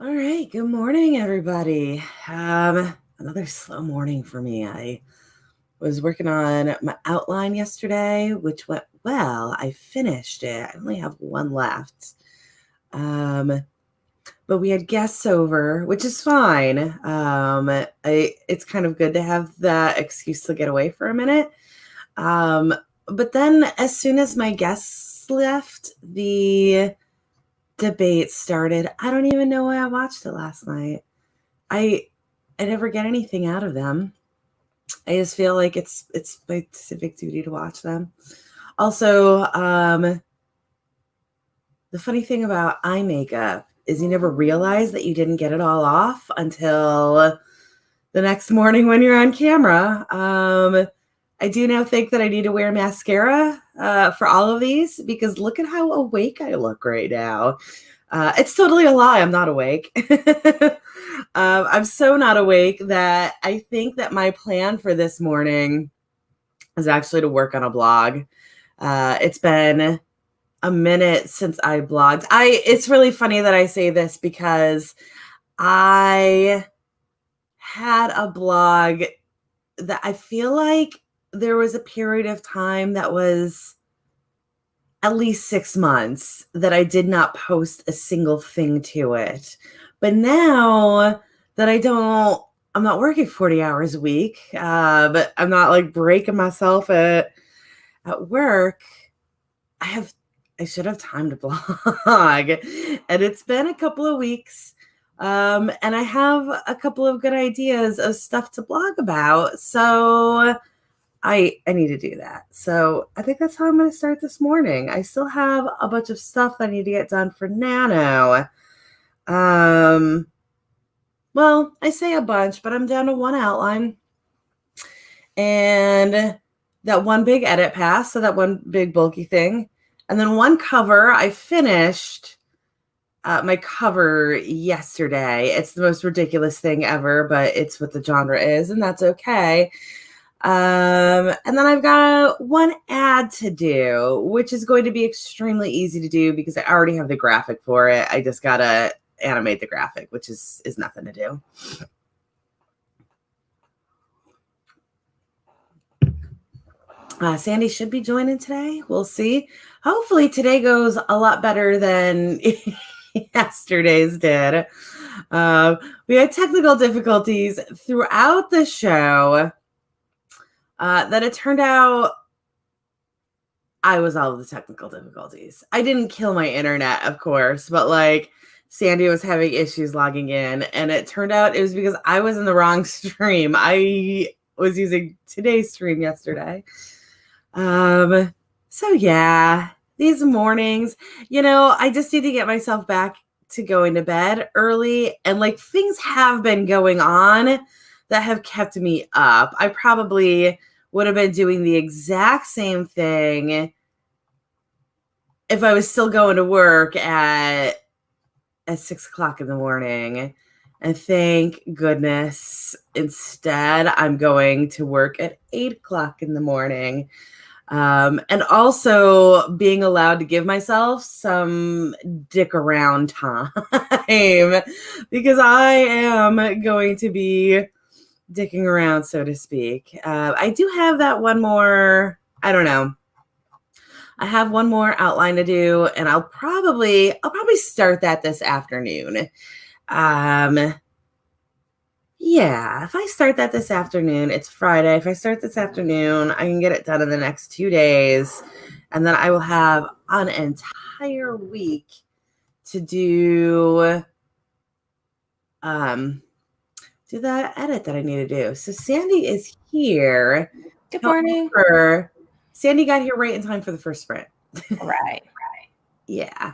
All right. Good morning, everybody. Another slow morning for me. I was working on my outline yesterday, which went well. I finished it. I only have one left. But we had guests over, which is fine. It's kind of good to have that excuse to get away for a minute. But then as soon as my guests left, the debate started. I don't even know why I watched it last night. I never get anything out of them. I just feel like it's my civic duty to watch them. Also, the funny thing about eye makeup is you never realize that you didn't get it all off until the next morning when you're on camera. I do now think that I need to wear mascara for all of these because look at how awake I look right now. It's totally a lie. I'm not awake. I'm so not awake that I think that my plan for this morning is actually to work on a blog. It's been a minute since I blogged. It's really funny that I say this because I had a blog that I feel like there was a period of time that was at least 6 months that I did not post a single thing to it. But now that I'm not working 40 hours a week, but I'm not like breaking myself at work. I should have time to blog. And it's been a couple of weeks. And I have a couple of good ideas of stuff to blog about. So I need to do that. So I think that's how I'm going to start this morning. I still have a bunch of stuff that I need to get done for Nano. Well, I say a bunch, but I'm down to one outline. And that one big edit pass, so that one big bulky thing. And then one cover. I finished my cover yesterday. It's the most ridiculous thing ever, but it's what the genre is, and that's okay. And then I've got one ad to do, which is going to be extremely easy to do because I already have the graphic for it. I just gotta animate the graphic, which is nothing to do. Sandy should be joining today. We'll see. Hopefully today goes a lot better than yesterday's did. We had technical difficulties throughout the show. That it turned out I was all of the technical difficulties. I didn't kill my internet, of course, but like Sandy was having issues logging in, and it turned out it was because I was in the wrong stream. I was using today's stream yesterday. So yeah, these mornings, I just need to get myself back to going to bed early, and like things have been going on that have kept me up. I probably would have been doing the exact same thing if I was still going to work at 6:00 in the morning. And thank goodness, instead, I'm going to work at 8:00 in the morning. And also being allowed to give myself some dick around time because I am going to be dicking around, so to speak. I do have that one more, I don't know. I have one more outline to do, and I'll probably start that this afternoon. Yeah, if I start that this afternoon, it's Friday. If I start this afternoon, I can get it done in the next 2 days, and then I will have an entire week to do that edit that I need to do. So Sandy is here. Good morning. Sandy got here right in time for the first sprint. Right. Yeah.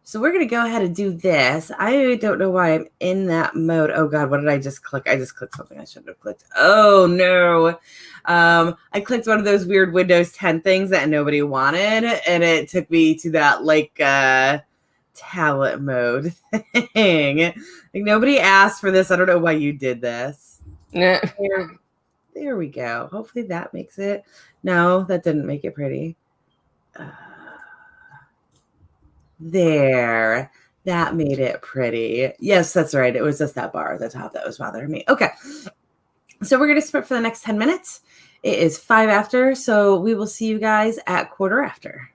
So we're going to go ahead and do this. I don't know why I'm in that mode. Oh God, what did I just click? I just clicked something I shouldn't have clicked. Oh no. I clicked one of those weird Windows 10 things that nobody wanted, and it took me to that like tablet mode thing. Like nobody asked for this. I don't know why you did this. Yeah. There we go. Hopefully that makes it. No, that didn't make it pretty. There. That made it pretty. Yes, that's right. It was just that bar at the top that was bothering me. Okay. So we're going to sprint for the next 10 minutes. It is 5 after, so we will see you guys at quarter after.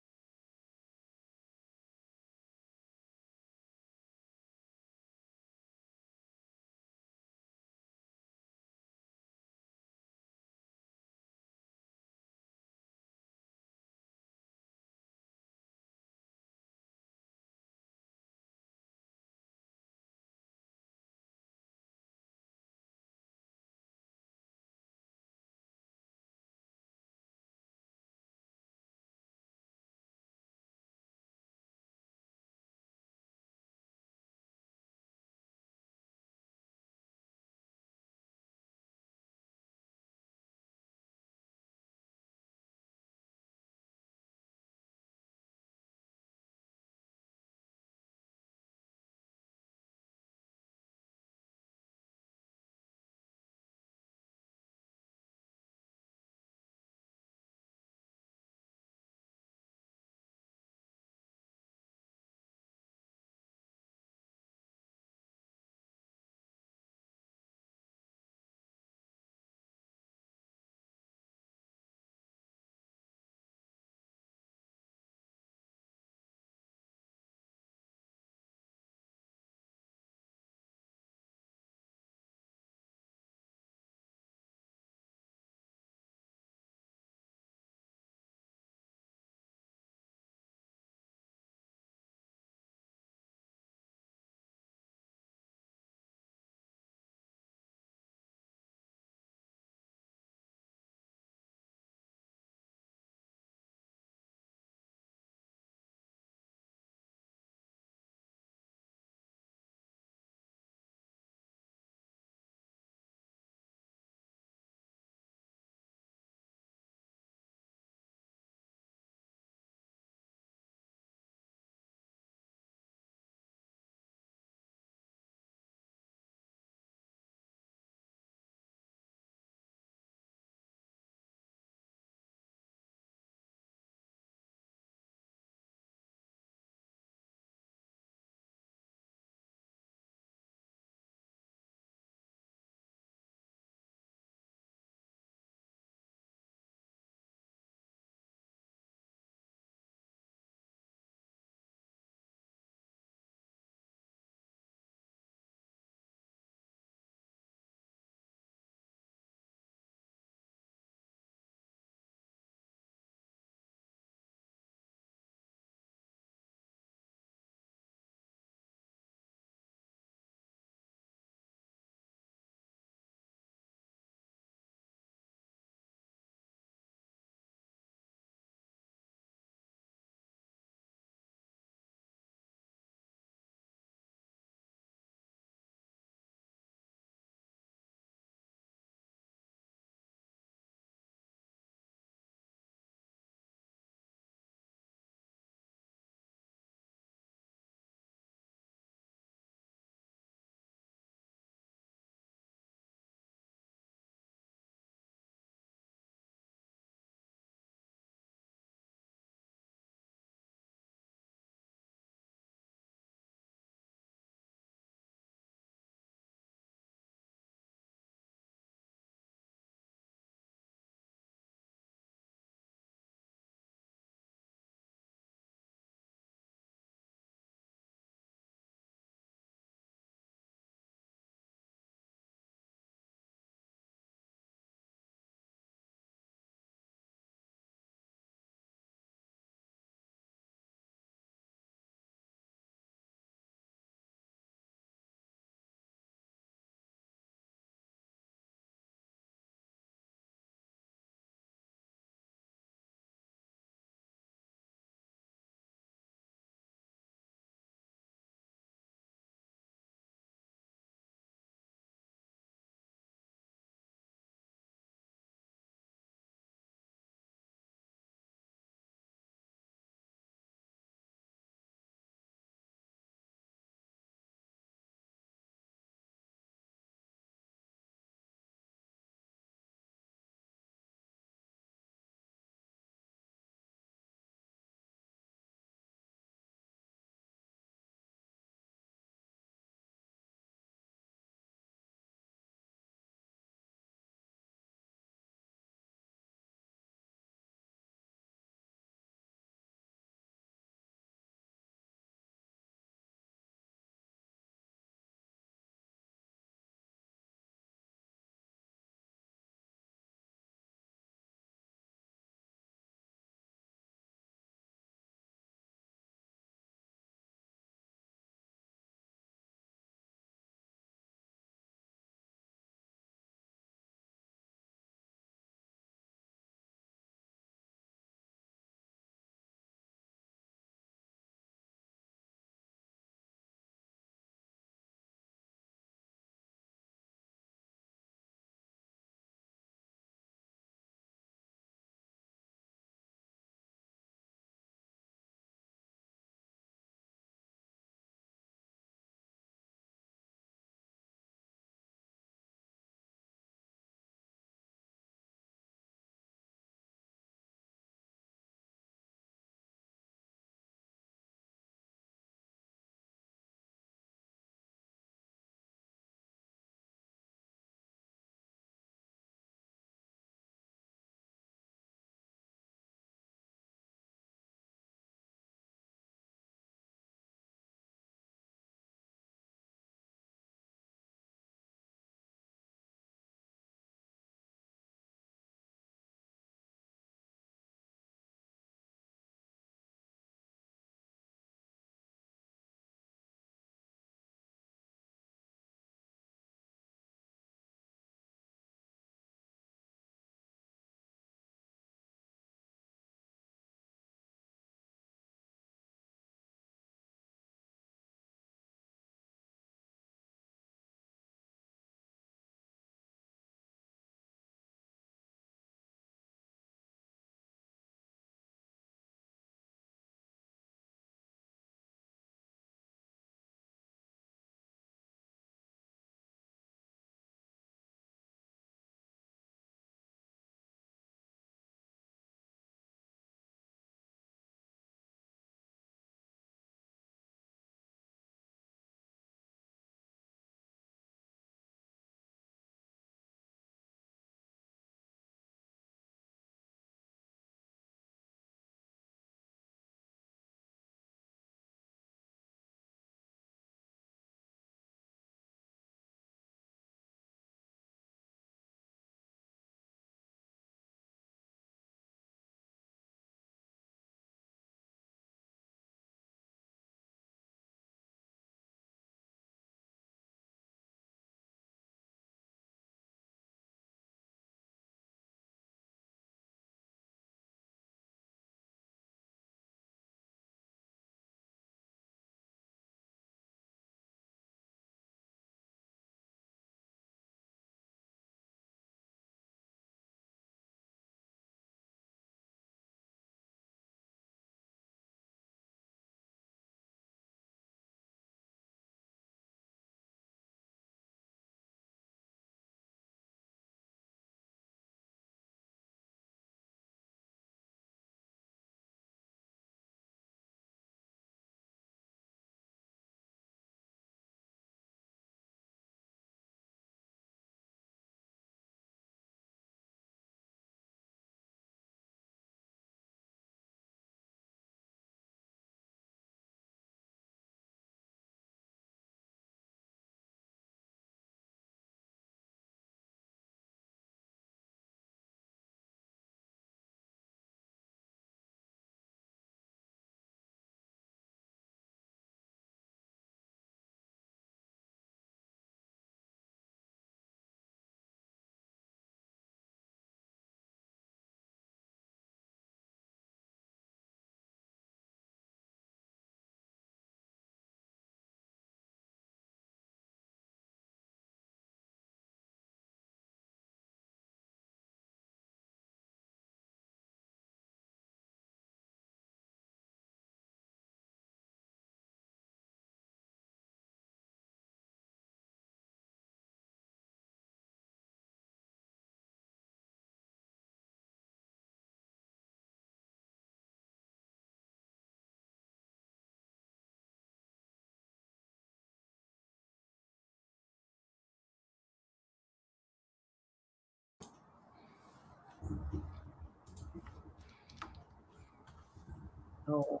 Oh,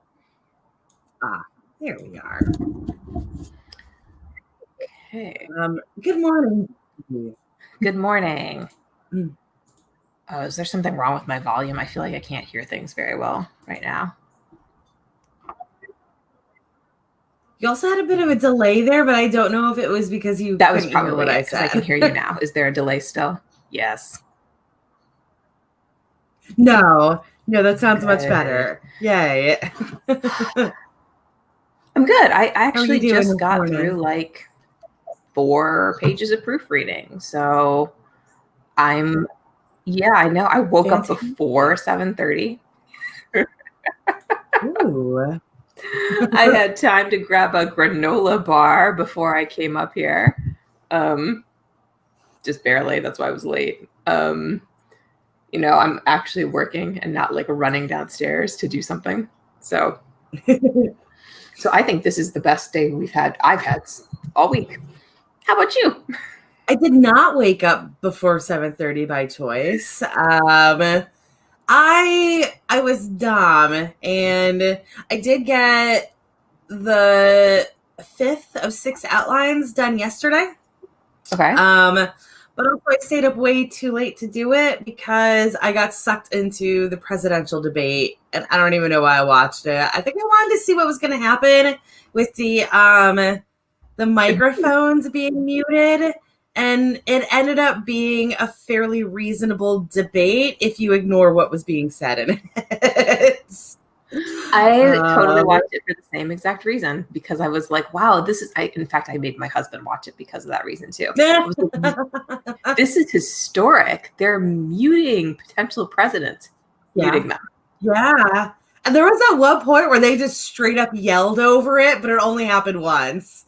there we are. Okay. Good morning. Good morning. Mm. Oh, is there something wrong with my volume? I feel like I can't hear things very well right now. You also had a bit of a delay there, but I don't know if it was because you That was couldn't hear probably what I because I said. can hear you now. Is there a delay still? Yes. No, that sounds much Good. better. Yay. I'm good. I How are you actually doing just this got morning? through like 4 pages of proofreading. So I know. I woke up Fantastic. before 7:30. Ooh. I had time to grab a granola bar before I came up here. Just barely. That's why I was late. I'm actually working and not like running downstairs to do something. So I think this is the best day I've had all week. How about you? I did not wake up before 7:30 by choice. I was dumb, and I did get the 5th of 6 outlines done yesterday. Okay. But also I stayed up way too late to do it because I got sucked into the presidential debate, and I don't even know why I watched it. I think I wanted to see what was going to happen with the microphones being muted, and it ended up being a fairly reasonable debate if you ignore what was being said in it. I totally watched it for the same exact reason, because I was like, wow, in fact, I made my husband watch it because of that reason too. I was like, this is historic. They're muting potential presidents, muting them. Yeah. And there was at one point where they just straight up yelled over it, but it only happened once.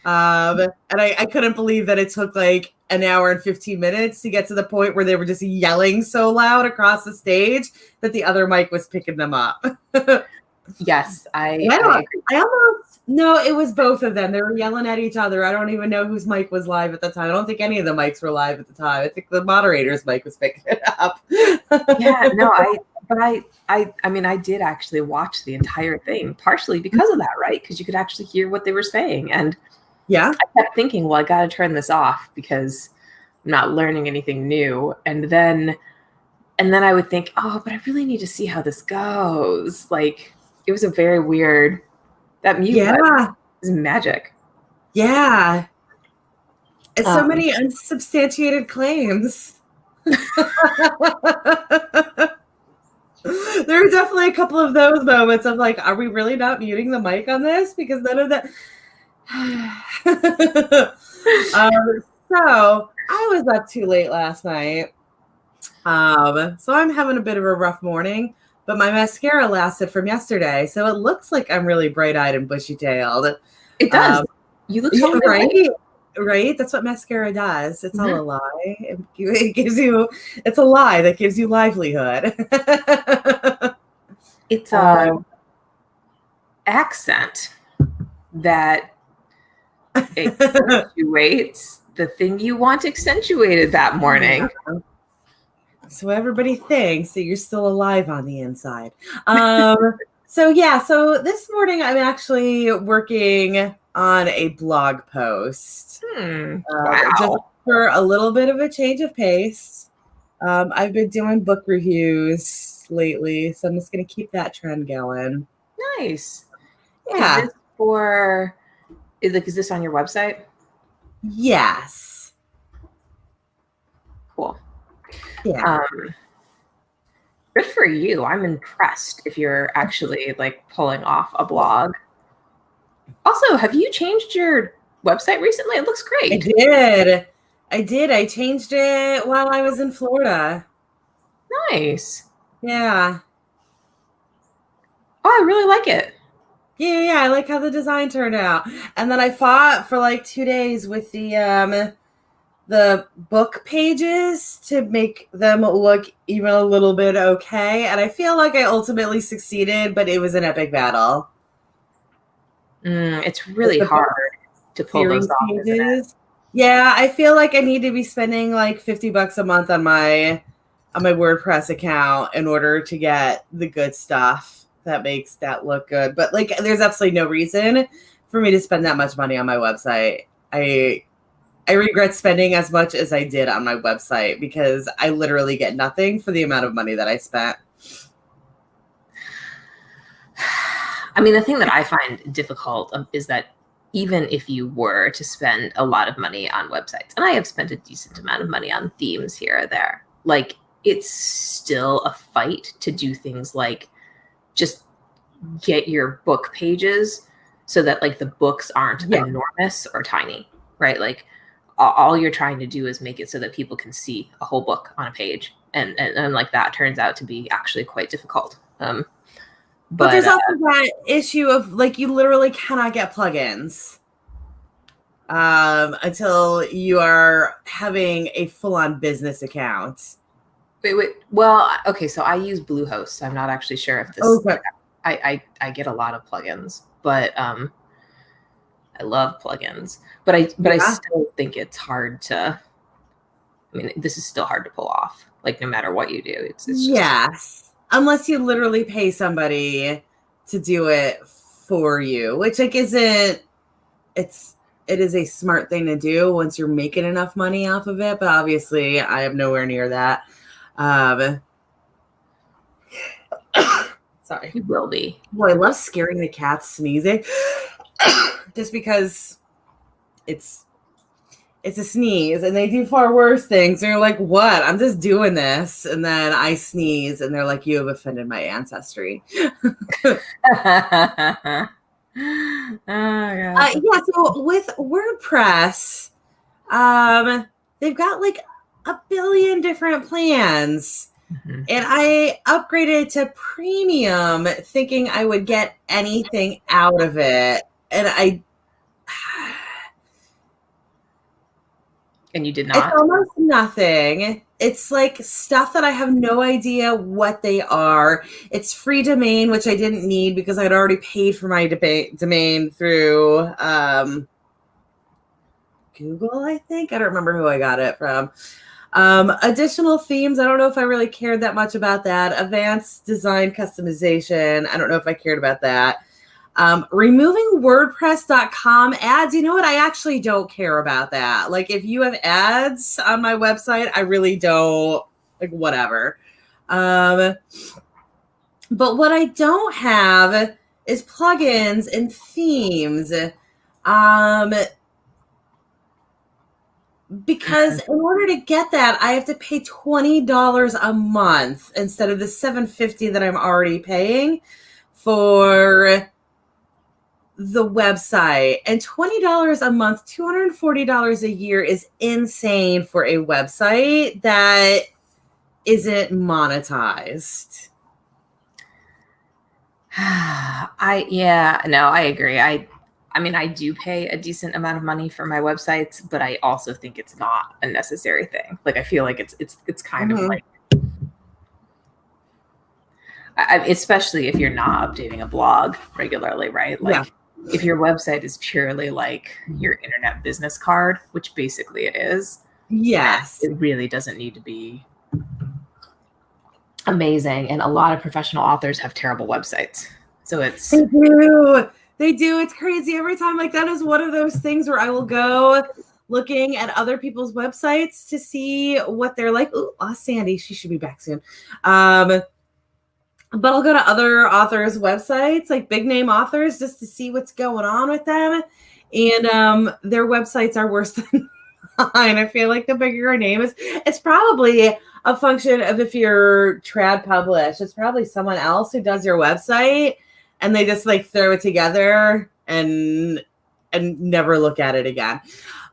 And I couldn't believe that it took like an hour and 15 minutes to get to the point where they were just yelling so loud across the stage that the other mic was picking them up. Yes, I almost, no, it was both of them. They were yelling at each other. I don't even know whose mic was live at the time. I don't think any of the mics were live at the time. I think the moderator's mic was picking it up. Yeah, no, I did actually watch the entire thing, partially because of that, right? Because you could actually hear what they were saying. And yeah, I kept thinking, well, I got to turn this off because I'm not learning anything new. And then I would think, oh, but I really need to see how this goes. Like, it was a very weird, that mute button is magic. Yeah. It's so many unsubstantiated claims. There are definitely a couple of those moments of like, are we really not muting the mic on this? Because none of that. So I was up too late last night. So I'm having a bit of a rough morning, but my mascara lasted from yesterday. So it looks like I'm really bright-eyed and bushy-tailed. It does. You look so right. Right? That's what mascara does. It's all a lie. It gives you, it's a lie that gives you livelihood. It's accent that accentuates the thing you want accentuated that morning. Yeah. So everybody thinks that you're still alive on the inside. So this morning I'm actually working on a blog post. Wow. Just for a little bit of a change of pace. I've been doing book reviews lately, so I'm just going to keep that trend going. Nice. Yeah. Is this on your website? Yes. Cool. Yeah. Good for you. I'm impressed if you're actually like pulling off a blog. Also, have you changed your website recently? It looks great. I did. I changed it while I was in Florida. Nice. Yeah. Oh, I really like it. Yeah, I like how the design turned out. And then I fought for like 2 days with the book pages to make them look even a little bit okay. And I feel like I ultimately succeeded, but it was an epic battle. It's really hard to pull those off, isn't it? Yeah, I feel like I need to be spending like $50 a month on my WordPress account in order to get the good stuff that makes that look good. But like, there's absolutely no reason for me to spend that much money on my website. I regret spending as much as I did on my website because I literally get nothing for the amount of money that I spent. I mean, the thing that I find difficult is that even if you were to spend a lot of money on websites, and I have spent a decent amount of money on themes here or there, like it's still a fight to do things like just get your book pages so that like the books aren't enormous or tiny, right? Like all you're trying to do is make it so that people can see a whole book on a page. And like that turns out to be actually quite difficult. But there's also that issue of like you literally cannot get plugins until you are having a full-on business account. Wait. Well, okay, so I use Bluehost. So I'm not actually sure if this. Okay. I get a lot of plugins, but I love plugins. But I still think it's hard to. I mean, this is still hard to pull off. Like no matter what you do, it's just yes. Unless you literally pay somebody to do it for you, which like it is a smart thing to do once you're making enough money off of it. But obviously I am nowhere near that. Sorry. You will be. Boy, I love scaring the cats sneezing. Just because it's a sneeze and they do far worse things. And you're like, what? I'm just doing this. And then I sneeze and they're like, you have offended my ancestry. Yeah, so with WordPress, they've got like a billion different plans. Mm-hmm. And I upgraded to premium thinking I would get anything out of it. And and you did not? It's almost nothing. It's like stuff that I have no idea what they are. It's free domain, which I didn't need because I'd already paid for my domain through Google, I think. I don't remember who I got it from. Additional themes, I don't know if I really cared that much about that. Advanced design customization, I don't know if I cared about that. Removing WordPress.com ads, you know what? I actually don't care about that. Like, if you have ads on my website, I really don't, like, whatever. But what I don't have is plugins and themes. Because in order to get that, I have to pay $20 a month instead of the $7.50 that I'm already paying for the website. And $20 a month, $240 a year is insane for a website that isn't monetized. I agree. I mean, I do pay a decent amount of money for my websites, but I also think it's not a necessary thing. Like, I feel like it's kind of like, especially if you're not updating a blog regularly, right? Like, if your website is purely like your internet business card, which basically it is, yes, it really doesn't need to be amazing. And a lot of professional authors have terrible websites, so it's They do. It's crazy every time. Like, that is one of those things where I will go looking at other people's websites to see what they're like. Ooh, Sandy, she should be back soon. But I'll go to other authors' websites, like big name authors, just to see what's going on with them. And their websites are worse than mine. I feel like the bigger your name is, it's probably a function of if you're trad published. It's probably someone else who does your website and they just like throw it together and never look at it again.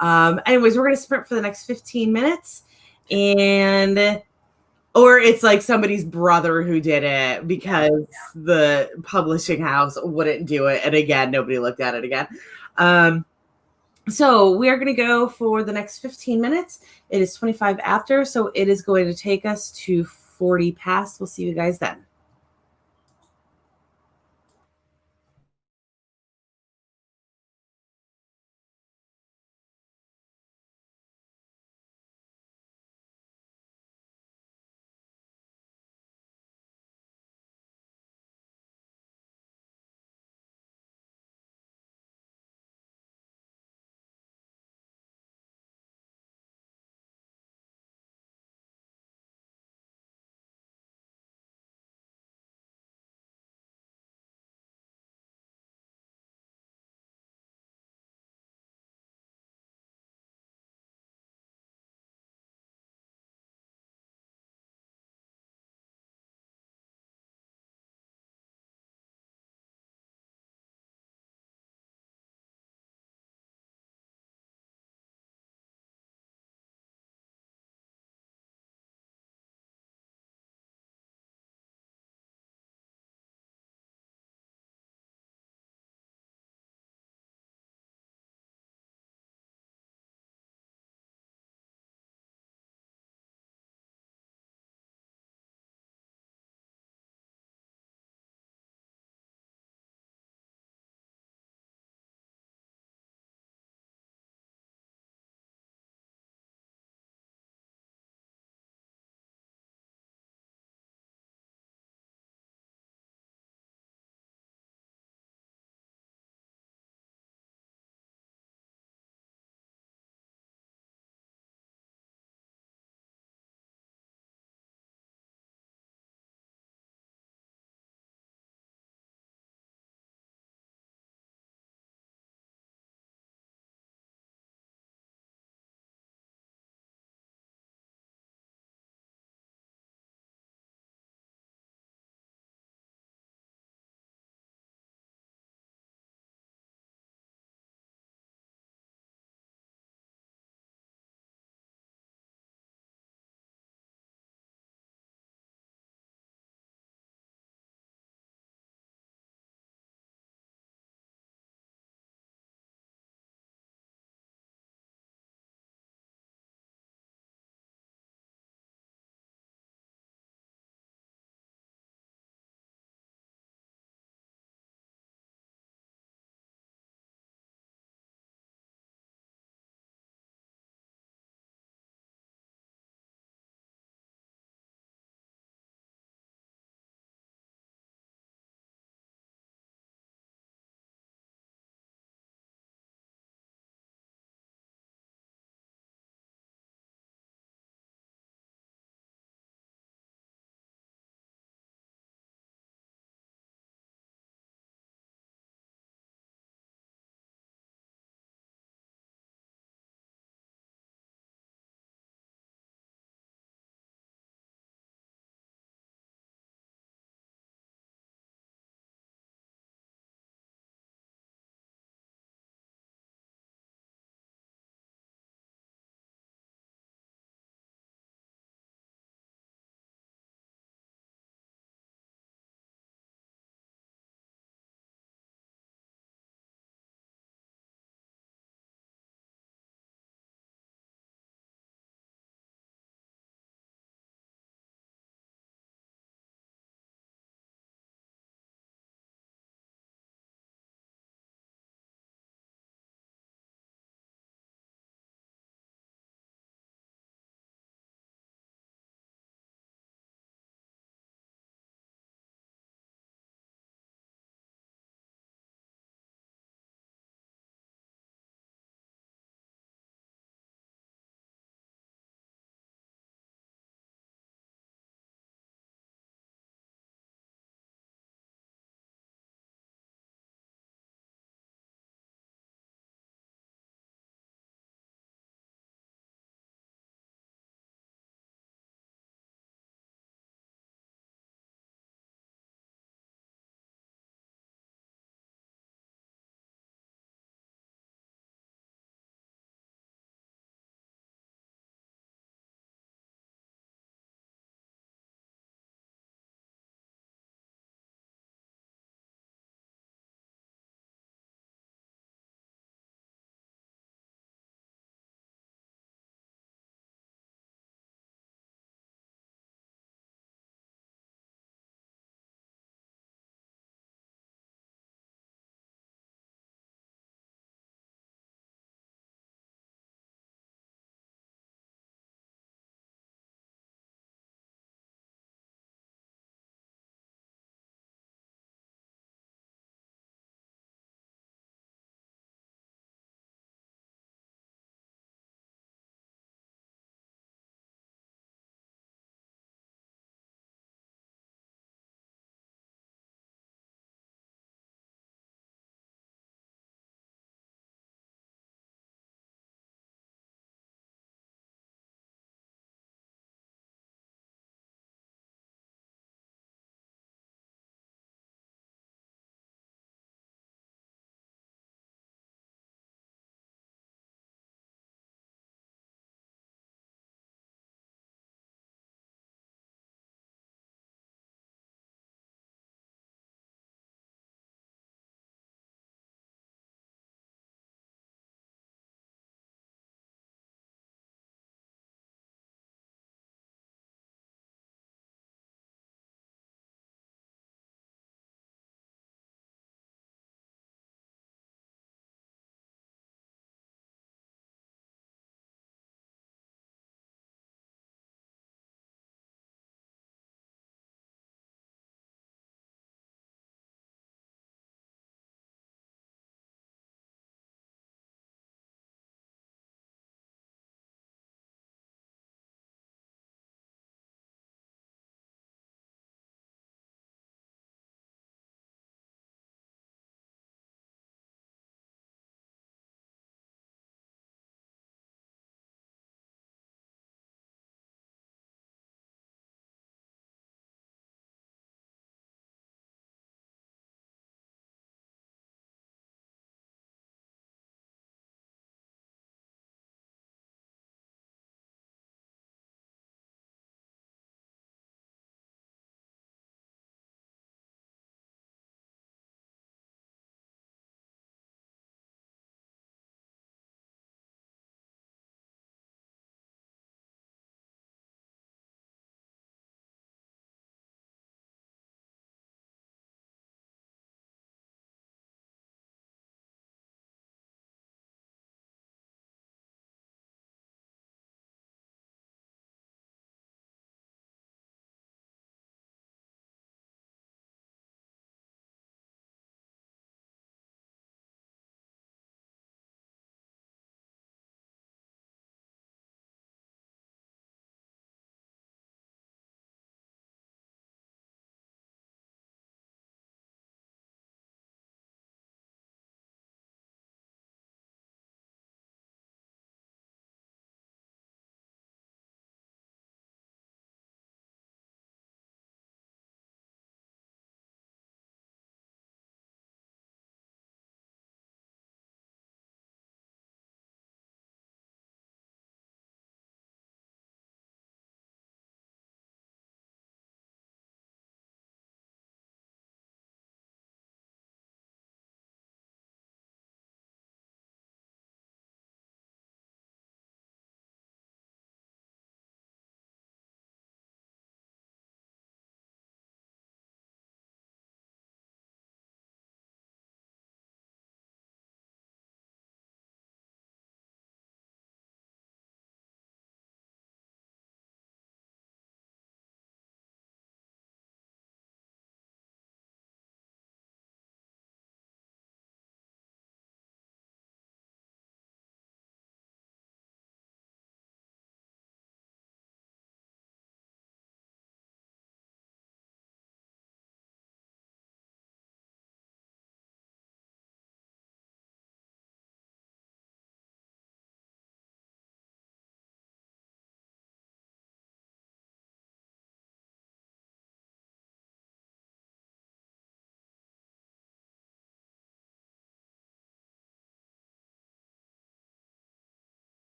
Anyways, we're going to sprint for the next 15 minutes or it's like somebody's brother who did it because the publishing house wouldn't do it. And again, nobody looked at it again. So we are going to go for the next 15 minutes. It is 25 after, so it is going to take us to 40 past. We'll see you guys then.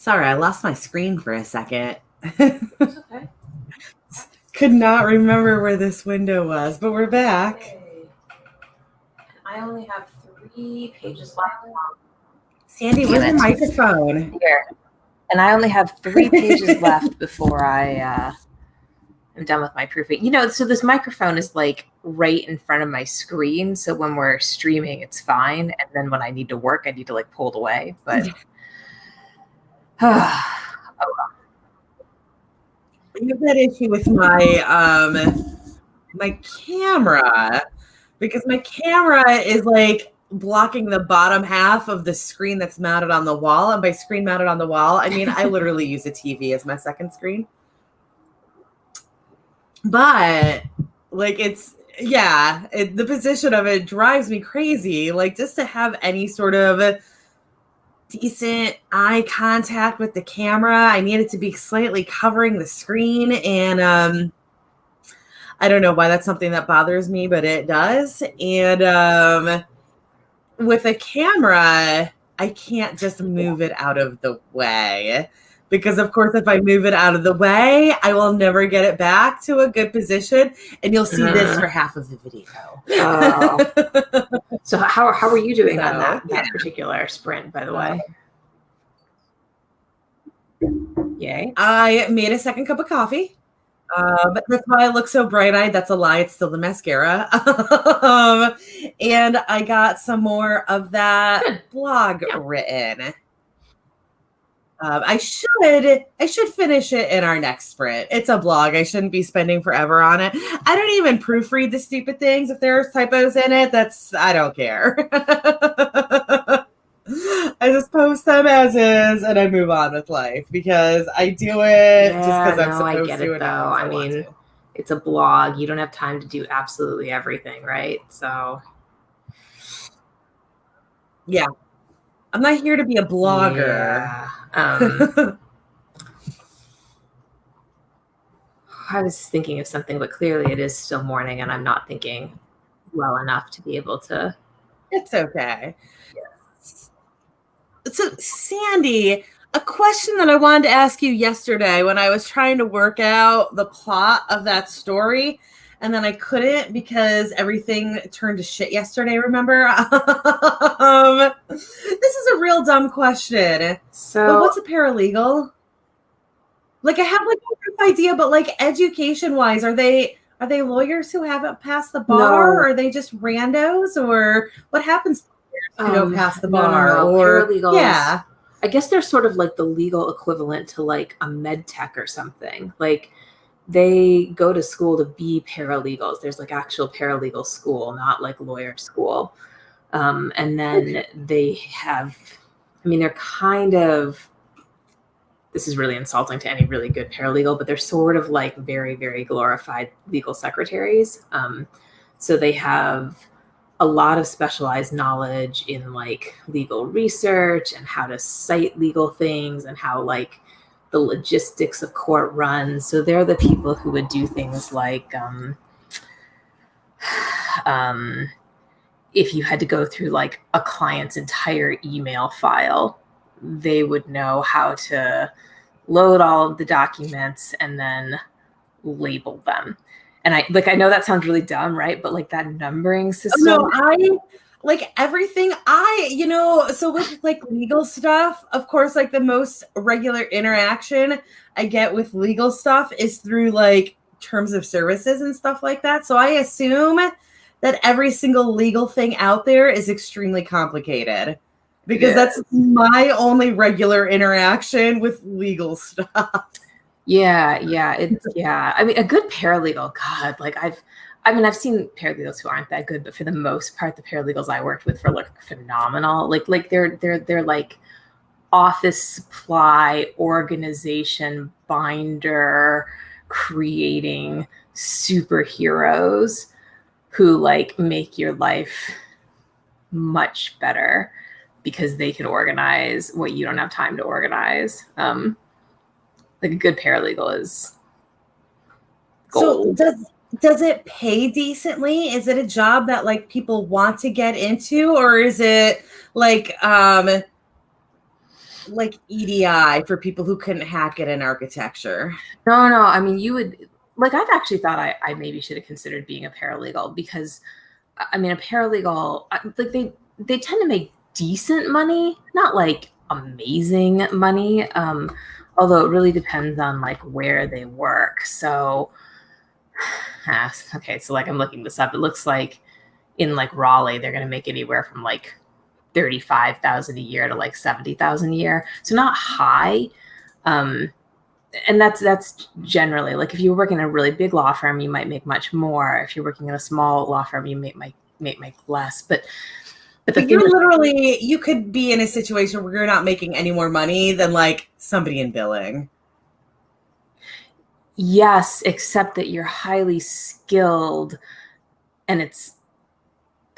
Sorry, I lost my screen for a second. Okay. Could not remember where this window was, but we're back. Okay. I only have 3 pages left. Sandy, where's your microphone? Here. And I only have 3 pages left before I am done with my proofing. You know, so this microphone is like right in front of my screen. So when we're streaming, it's fine. And then when I need to work, I need to like pull it away. But I have that issue with my camera, because my camera is like blocking the bottom half of the screen that's mounted on the wall. And by screen mounted on the wall, I mean I literally use a TV as my second screen. But like the position of it drives me crazy. Like, just to have any sort of decent eye contact with the camera, I need it to be slightly covering the screen. And I don't know why that's something that bothers me, but it does. And with a camera, I can't just move it out of the way. Because, of course, if I move it out of the way, I will never get it back to a good position. And you'll see this for half of the video. Oh. So how are you doing on that particular sprint, by the way? Yay. I made a second cup of coffee. But that's why I look so bright-eyed. That's a lie. It's still the mascara. And I got some more of that blog written. I should finish it in our next sprint. It's a blog. I shouldn't be spending forever on it. I don't even proofread the stupid things. If there's typos in it, I don't care. I just post them as is and I move on with life, because I do it just because I'm supposed to. I get it, though. I mean, it's a blog. You don't have time to do absolutely everything, right? So yeah. I'm not here to be a blogger. Yeah. I was thinking of something, but clearly it is still morning and I'm not thinking well enough to be able to. It's okay. Yes. So, Sandy, a question that I wanted to ask you yesterday when I was trying to work out the plot of that story, and then I couldn't because everything turned to shit yesterday, remember? This is a real dumb question. But what's a paralegal? Like, I have like a rough idea, but like education-wise, are they lawyers who haven't passed the bar? No. Or are they just randos? Or what happens to lawyers who don't pass the bar? No. Or paralegals, yeah. I guess they're sort of like the legal equivalent to like a med tech or something. Like, they go to school to be paralegals. There's like actual paralegal school, not like lawyer school. And then they have, I mean, they're kind of, this is really insulting to any really good paralegal, but they're sort of like very, very glorified legal secretaries. So they have a lot of specialized knowledge in like legal research and how to cite legal things and how like the logistics of court runs. So they're the people who would do things like if you had to go through like a client's entire email file, they would know how to load all of the documents and then label them. And I know that sounds really dumb, right? But like that numbering system. No, like everything so with like legal stuff, of course, like the most regular interaction I get with legal stuff is through like terms of services and stuff like that. So I assume that every single legal thing out there is extremely complicated, because that's my only regular interaction with legal stuff. Yeah. I mean, a good paralegal, God, like I've seen paralegals who aren't that good, but for the most part, the paralegals I worked with were like phenomenal. Like they're like office supply organization binder creating superheroes who like make your life much better because they can organize what you don't have time to organize. Like a good paralegal is gold. So does it pay decently? Is it a job that like people want to get into, or is it like like EDI for people who couldn't hack it in architecture. No, I mean, you would, like, I've actually thought I maybe should have considered being a paralegal, because I mean, a paralegal, like, they tend to make decent money, not like amazing money. Although it really depends on like where they work. So, okay, so like I'm looking this up. It looks like in like Raleigh, they're going to make anywhere from like 35,000 a year to like 70,000 a year. So not high. And that's generally, like, if you work in a really big law firm, you might make much more. If you're working in a small law firm, you might make less. But you're literally, you could be in a situation where you're not making any more money than like somebody in billing. Yes, except that you're highly skilled, and it's,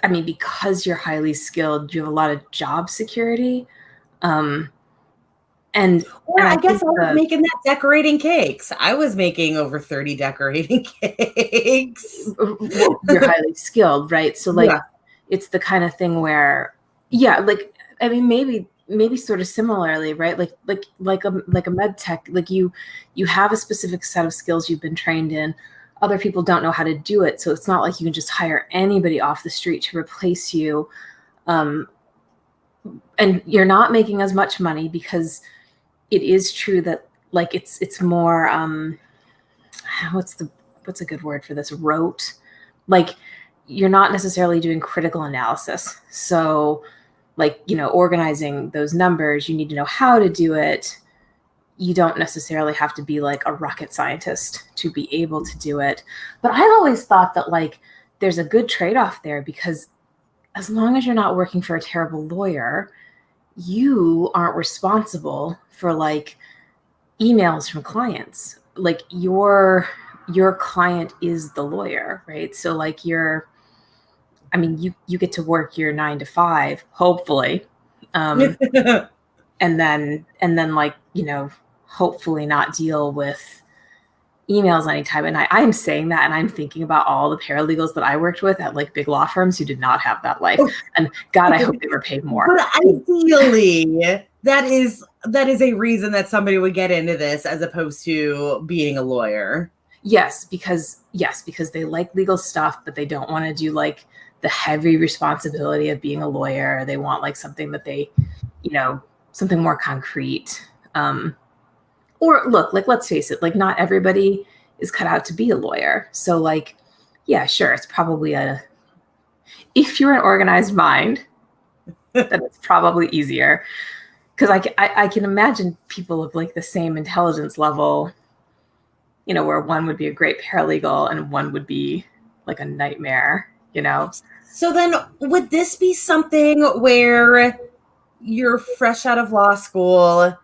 I mean, because you're highly skilled, you have a lot of job security. And I guess I was making that decorating cakes. I was making over 30 decorating cakes. Well, you're highly skilled, right? So like, it's the kind of thing where, yeah, like, I mean, maybe sort of similarly, right? Like a med tech, like you have a specific set of skills you've been trained in. Other people don't know how to do it, so it's not like you can just hire anybody off the street to replace you. And you're not making as much money, because it is true that like it's more what's a good word for this, rote. Like, you're not necessarily doing critical analysis. So like, organizing those numbers, you need to know how to do it. You don't necessarily have to be like a rocket scientist to be able to do it. But I've always thought that like there's a good trade-off there, because as long as you're not working for a terrible lawyer, you aren't responsible for like emails from clients. Like, your client is the lawyer, right? So like you get to work your 9 to 5, hopefully. And then like, hopefully not deal with emails anytime. And I'm saying that, and I'm thinking about all the paralegals that I worked with at like big law firms who did not have that life. And God, I hope they were paid more. But ideally, that is a reason that somebody would get into this as opposed to being a lawyer. Yes, because they like legal stuff, but they don't want to do like the heavy responsibility of being a lawyer. They want like something that they, something more concrete. Or look, like, let's face it, like, not everybody is cut out to be a lawyer. So like, yeah, sure, it's probably if you're an organized mind, then it's probably easier. Because I can imagine people of like the same intelligence level, where one would be a great paralegal and one would be like a nightmare, So then would this be something where you're fresh out of law school,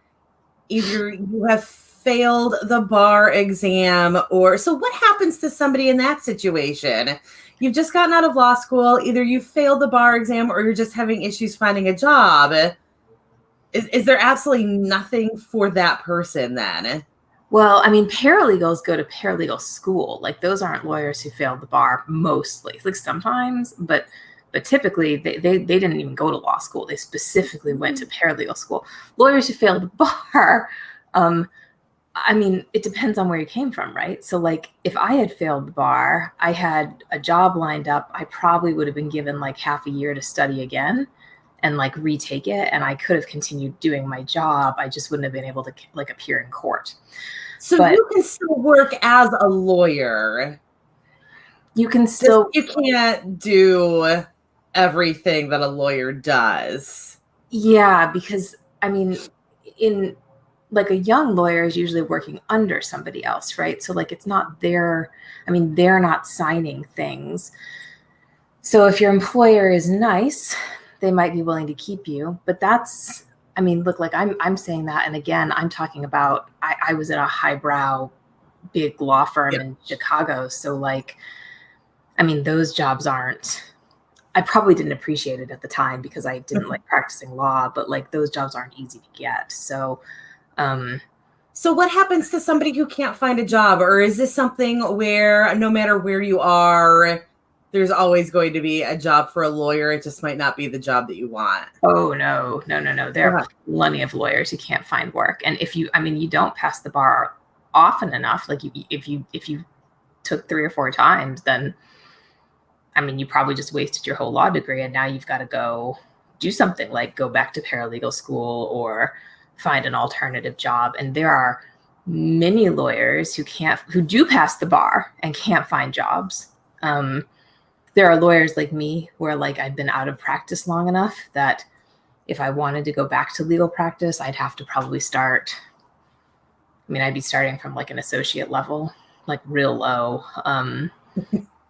either you have failed the bar exam, or so what happens to somebody in that situation? You've just gotten out of law school, either you failed the bar exam or you're just having issues finding a job. Is there absolutely nothing for that person then? Well, I mean, paralegals go to paralegal school. Like, those aren't lawyers who failed the bar mostly. Like, sometimes, but typically they didn't even go to law school. They specifically went to paralegal school. Lawyers who failed the bar, I mean, it depends on where you came from, right? So like, if I had failed the bar, I had a job lined up, I probably would have been given like half a year to study again and like retake it. And I could have continued doing my job. I just wouldn't have been able to like appear in court. So you can still work as a lawyer. You can still, you can't do everything that a lawyer does. Yeah, because I mean, in like, a young lawyer is usually working under somebody else, right? So like, it's not they're not signing things. So if your employer is nice, they might be willing to keep you. But that's, look, like, I'm saying that, and again, I'm talking about, I was in a highbrow big law firm in Chicago. So like, those jobs aren't, I probably didn't appreciate it at the time because I didn't like practicing law, but like, those jobs aren't easy to get. So so what happens to somebody who can't find a job? Or is this something where no matter where you are, there's always going to be a job for a lawyer. It just might not be the job that you want. Oh, no. There are plenty of lawyers who can't find work. And if you, I mean, you don't pass the bar often enough, like if you took 3 or 4 times, then, I mean, you probably just wasted your whole law degree, and now you've got to go do something like go back to paralegal school or find an alternative job. And there are many lawyers who do pass the bar and can't find jobs. There are lawyers like me where, like, I've been out of practice long enough that if I wanted to go back to legal practice, I'd have to probably start. I mean, I'd be starting from like an associate level, like real low.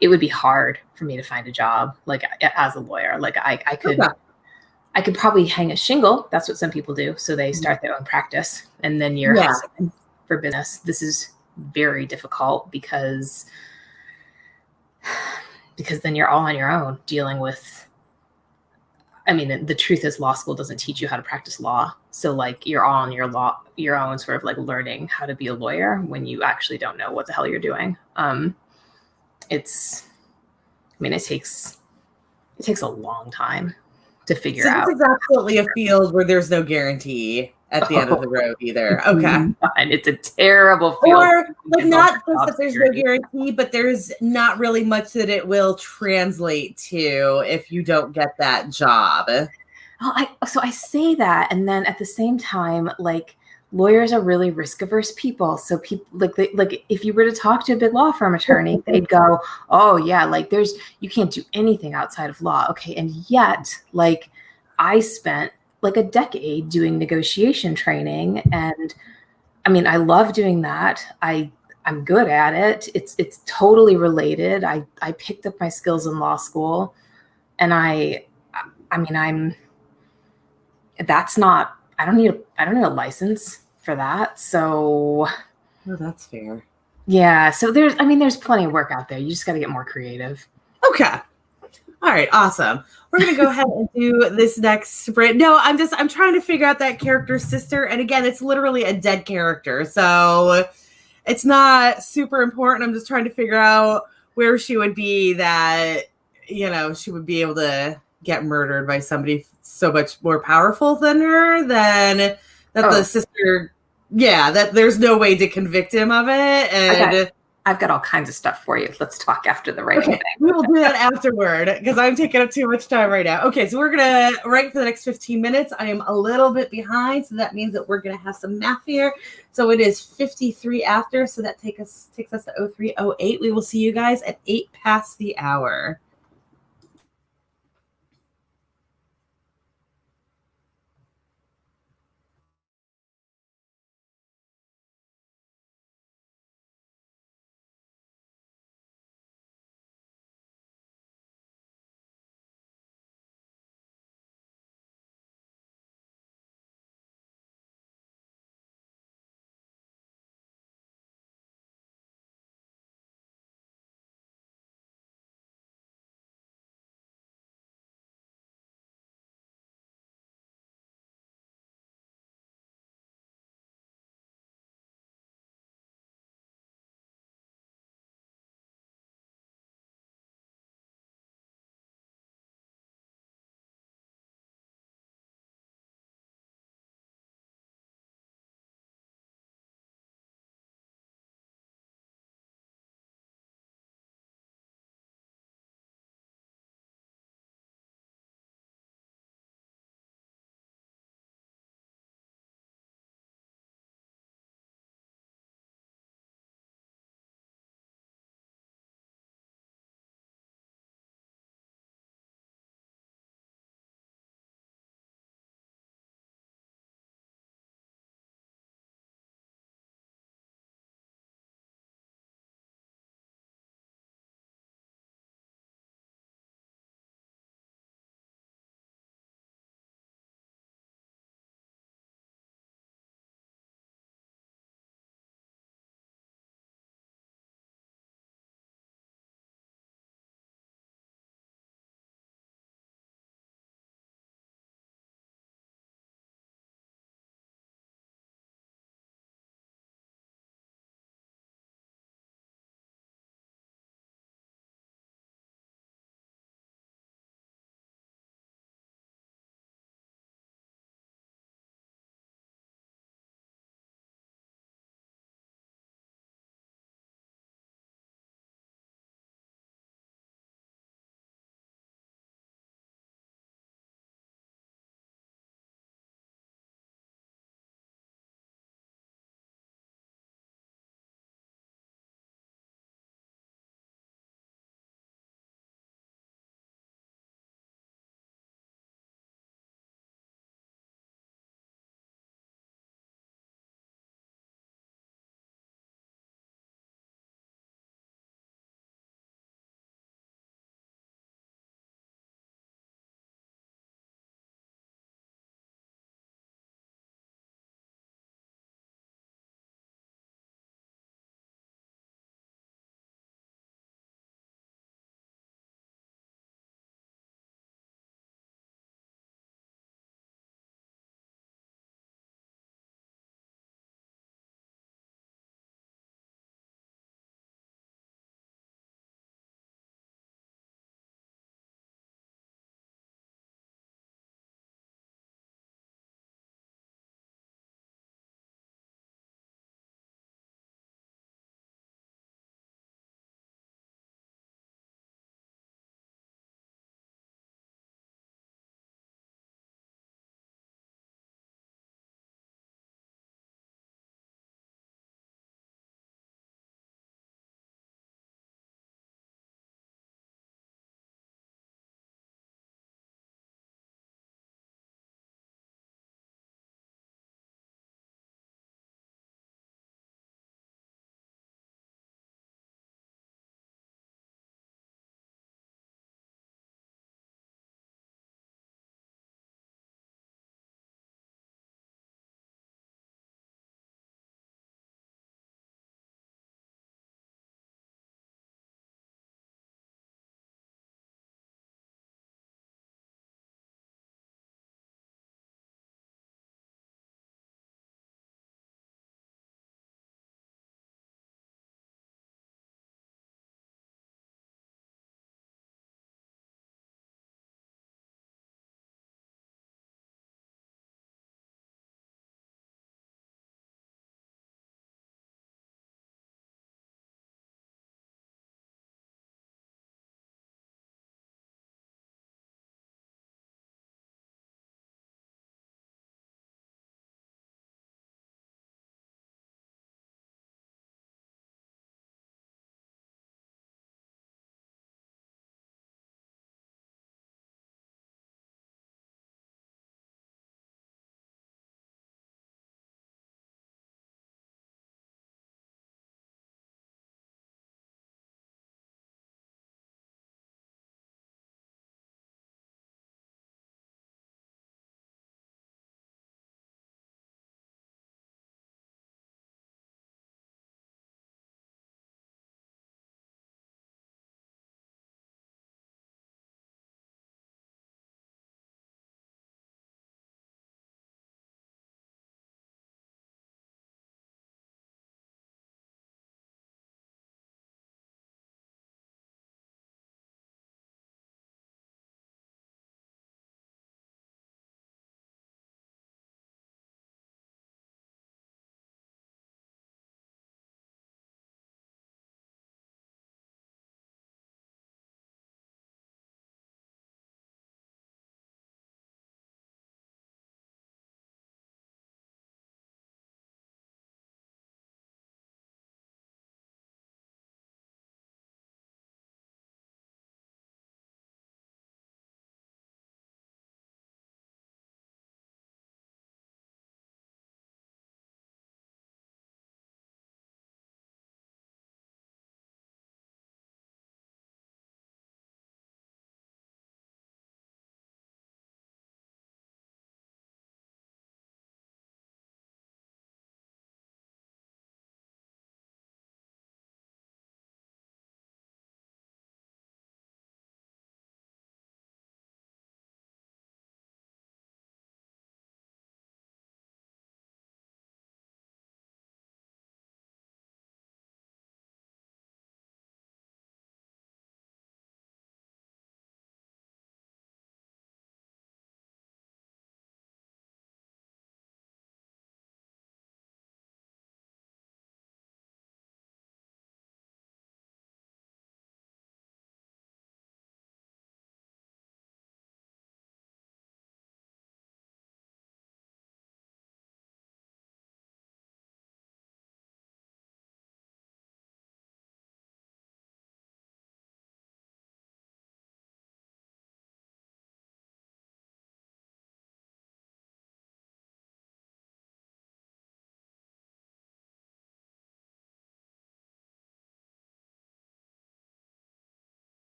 It would be hard for me to find a job like as a lawyer. Like I could probably hang a shingle. That's what some people do. So they start their own practice, and then you're hustling for business. This is very difficult because then you're all on your own dealing with. I mean, the truth is law school doesn't teach you how to practice law. So like you're all on your own sort of like learning how to be a lawyer when you actually don't know what the hell you're doing. It takes a long time to figure out. This is absolutely a field where there's no guarantee at the end of the road either. Okay. It's a terrible field. Or like not just that there's no guarantee, but there's not really much that it will translate to if you don't get that job. So I say that, and then at the same time, like lawyers are really risk averse people. So people like if you were to talk to a big law firm attorney, they'd go, "Oh yeah, like you can't do anything outside of law." Okay, and yet like I spent like a decade doing negotiation training, and I mean, I love doing that. I'm good at it. It's totally related. I picked up my skills in law school, and I mean, that's not. I don't need a license for that. So, oh, that's fair. Yeah. So there's plenty of work out there. You just got to get more creative. Okay. All right, awesome. We're gonna go ahead and do this next sprint. No, I'm trying to figure out that character's sister, and again, it's literally a dead character, so it's not super important. I'm just trying to figure out where she would be that she would be able to get murdered by somebody so much more powerful than her. Than that the sister, that there's no way to convict him of it, and. I've got all kinds of stuff for you. Let's talk after the writing thing. We will do that afterward because I'm taking up too much time right now. Okay, so we're going to write for the next 15 minutes. I am a little bit behind, so that means that we're going to have some math here. So it is 53 after, so that takes us to 03:08. We will see you guys at 8 past the hour.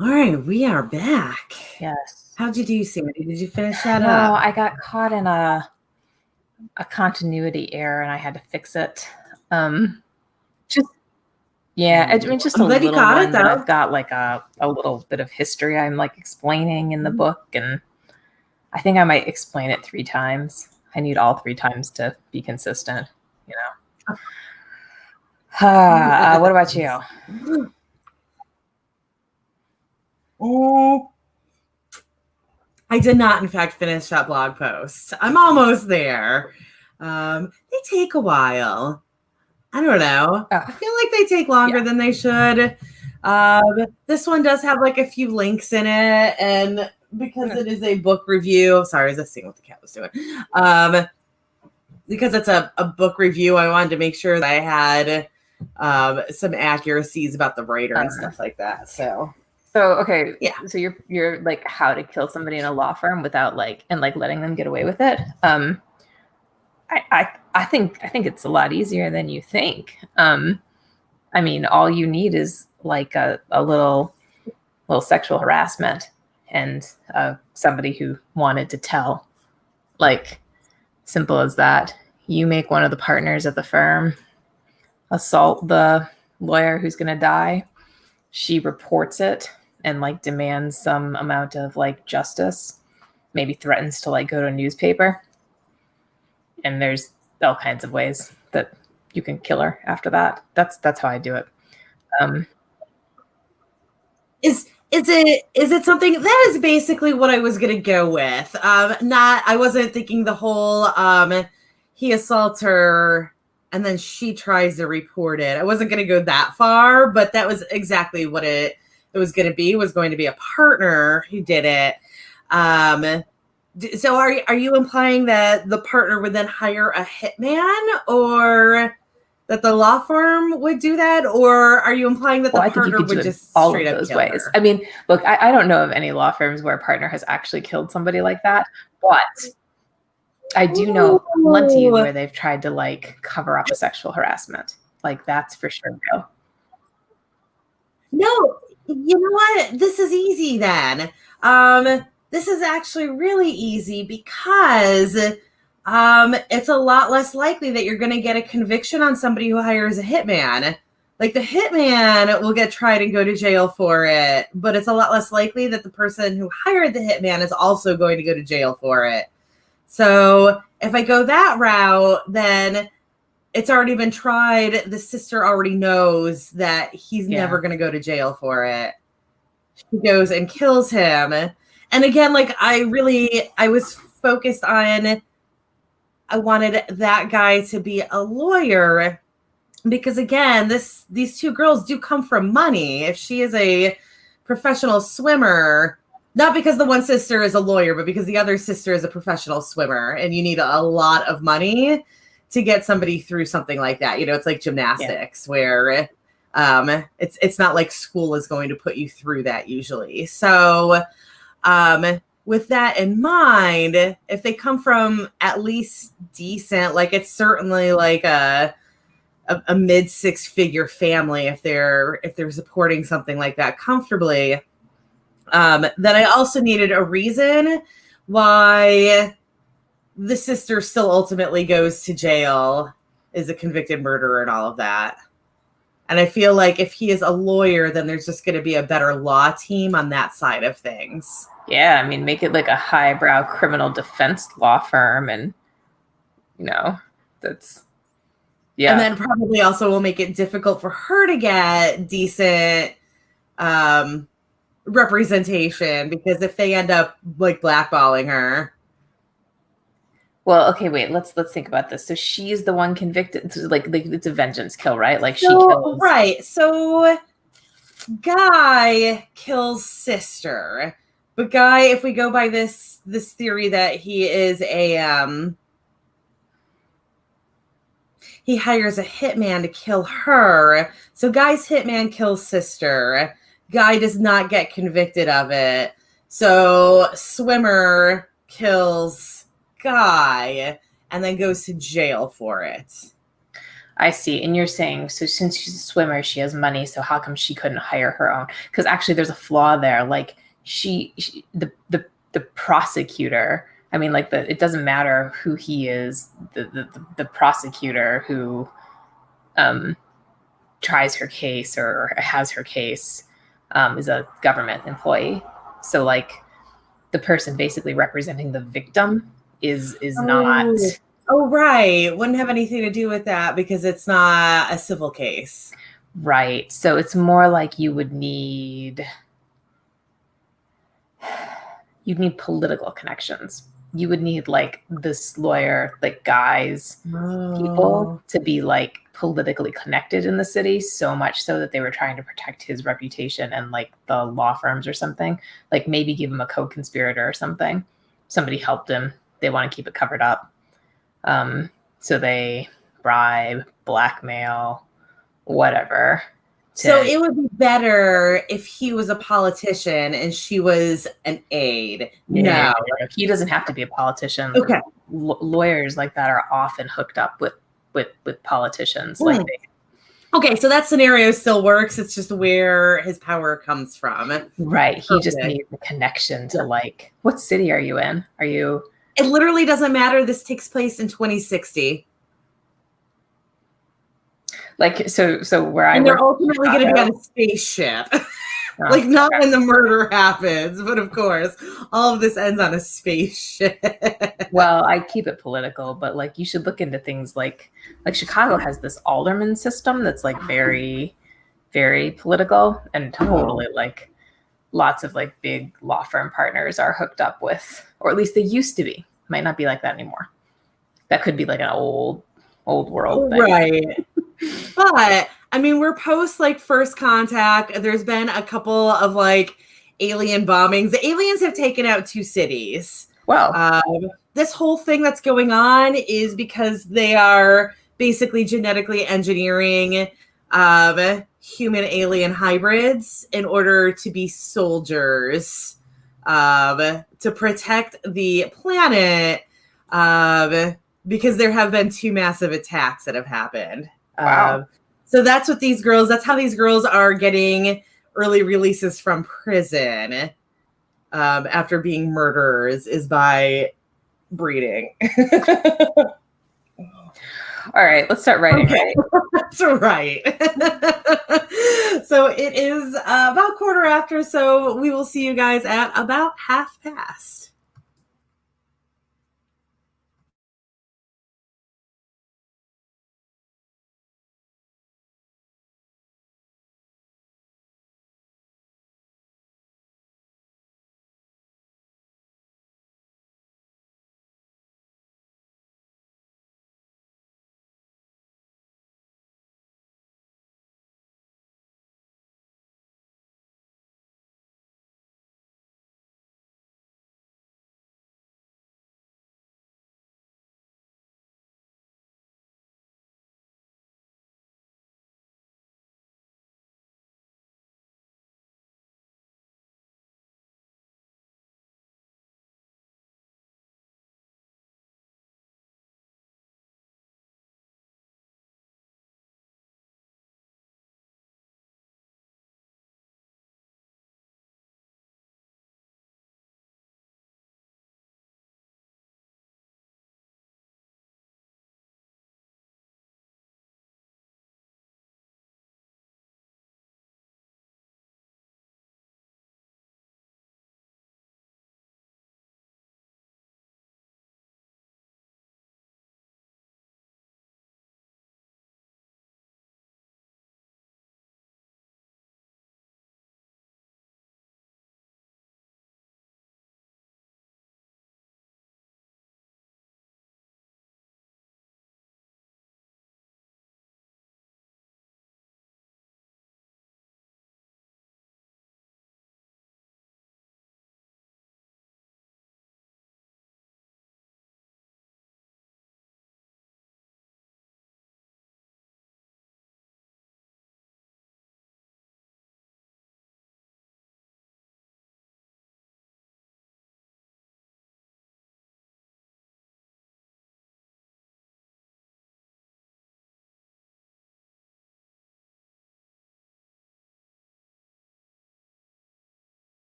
All right, we are back. Yes. How'd you do, Sandy? Did you finish that No, up? I got caught in a continuity error and I had to fix it. Just yeah, I mean just I'm a glad you little caught it, one, but though. I've got like a little bit of history I'm like explaining in the book, and I think I might explain it 3 times. I need all 3 times to be consistent, you know. What about you? Oh, I did not, in fact, finish that blog post. I'm almost there. They take a while. I don't know. Oh, I feel like they take longer than they should. This one does have like a few links in it, and because it is a book review, sorry, I was just seeing what the cat was doing. Because it's a book review, I wanted to make sure that I had some accuracies about the writer and stuff like that. So okay, yeah. So you're like how to kill somebody in a law firm without like letting them get away with it. I think it's a lot easier than you think. I mean, all you need is like a little sexual harassment and somebody who wanted to tell. Like, simple as that. You make one of the partners at the firm assault the lawyer who's going to die. She reports it and like demands some amount of like justice, maybe threatens to like go to a newspaper. And there's all kinds of ways that you can kill her after that. That's how I do it. Is it something that is basically what I was gonna go with? I wasn't thinking the whole he assaults her and then she tries to report it. I wasn't gonna go that far, but that was exactly what it was gonna be. It was going to be a partner who did it. So are you implying that the partner would then hire a hitman, or that the law firm would do that, or are you implying that the partner would just all straight of up those kill ways? her? I mean, look, I don't know of any law firms where a partner has actually killed somebody like that, but I do know plenty where they've tried to like cover up a sexual harassment. Like, that's for sure real. No, you know what? This is easy then. This is actually really easy because it's a lot less likely that you're going to get a conviction on somebody who hires a hitman. Like, the hitman will get tried and go to jail for it, but it's a lot less likely that the person who hired the hitman is also going to go to jail for it. So if I go that route, then it's already been tried. The sister already knows that he's never going to go to jail for it. She goes and kills him. And again, like, I was focused on, I wanted that guy to be a lawyer because, again, these 2 girls do come from money. If she is a professional swimmer, not because the one sister is a lawyer, but because the other sister is a professional swimmer, and you need a lot of money to get somebody through something like that. You know, it's like gymnastics where it's not like school is going to put you through that usually. So with that in mind, if they come from at least decent, like, it's certainly like a mid 6-figure family, if they're supporting something like that comfortably, then I also needed a reason why the sister still ultimately goes to jail, is a convicted murderer and all of that. And I feel like if he is a lawyer, then there's just going to be a better law team on that side of things. Yeah, I mean, make it like a highbrow criminal defense law firm, and that's And then probably also will make it difficult for her to get decent representation, because if they end up like blackballing her. Well, okay, wait, let's think about this. So she's the one convicted, so like it's a vengeance kill, right? Like, she kills. Right. So guy kills sister. But guy, if we go by this theory that he is he hires a hitman to kill her. So guy's hitman kills sister. Guy does not get convicted of it. So swimmer kills guy and then goes to jail for it. I see. And you're saying, so since she's a swimmer, she has money. So how come she couldn't hire her own? Because actually, there's a flaw there. Like the prosecutor. I mean, like it doesn't matter who he is. The prosecutor who tries her case or has her case is a government employee. So like the person basically representing the victim is not. Oh, right. Wouldn't have anything to do with that because it's not a civil case. Right. So it's more like you'd need political connections. You would need like this lawyer, like guys, people to be like politically connected in the city, so much so that they were trying to protect his reputation and like the law firms or something, like maybe give him a co-conspirator or something. Somebody helped him. They want to keep it covered up. So they bribe, blackmail, whatever. So it would be better if he was a politician and she was an aide. No. He doesn't have to be a politician. Okay. Lawyers like that are often hooked up with politicians. Like okay, so that scenario still works. It's just where his power comes from. Right. He just needs the connection to like, what city are you in? Are you? It literally doesn't matter. This takes place in 2060. Like, so where and they're ultimately going to be on a spaceship. Like not when the murder happens, but of course, all of this ends on a spaceship. Well, I keep it political, but like you should look into things like Chicago has this alderman system that's like very, very political and totally like lots of like big law firm partners are hooked up with, or at least they used to be. Might not be like that anymore. That could be like an old world thing. Right. But I mean, we're post like first contact. There's been a couple of like alien bombings. The aliens have taken out 2 cities. Wow. This whole thing that's going on is because they are basically genetically engineering human alien hybrids in order to be soldiers to protect the planet because there have been 2 massive attacks that have happened. Wow. So that's how these girls are getting early releases from prison after being murderers is by breeding. All right, let's start writing. Okay. Right? That's right. So it is about 1:15, so we will see you guys at about 1:30.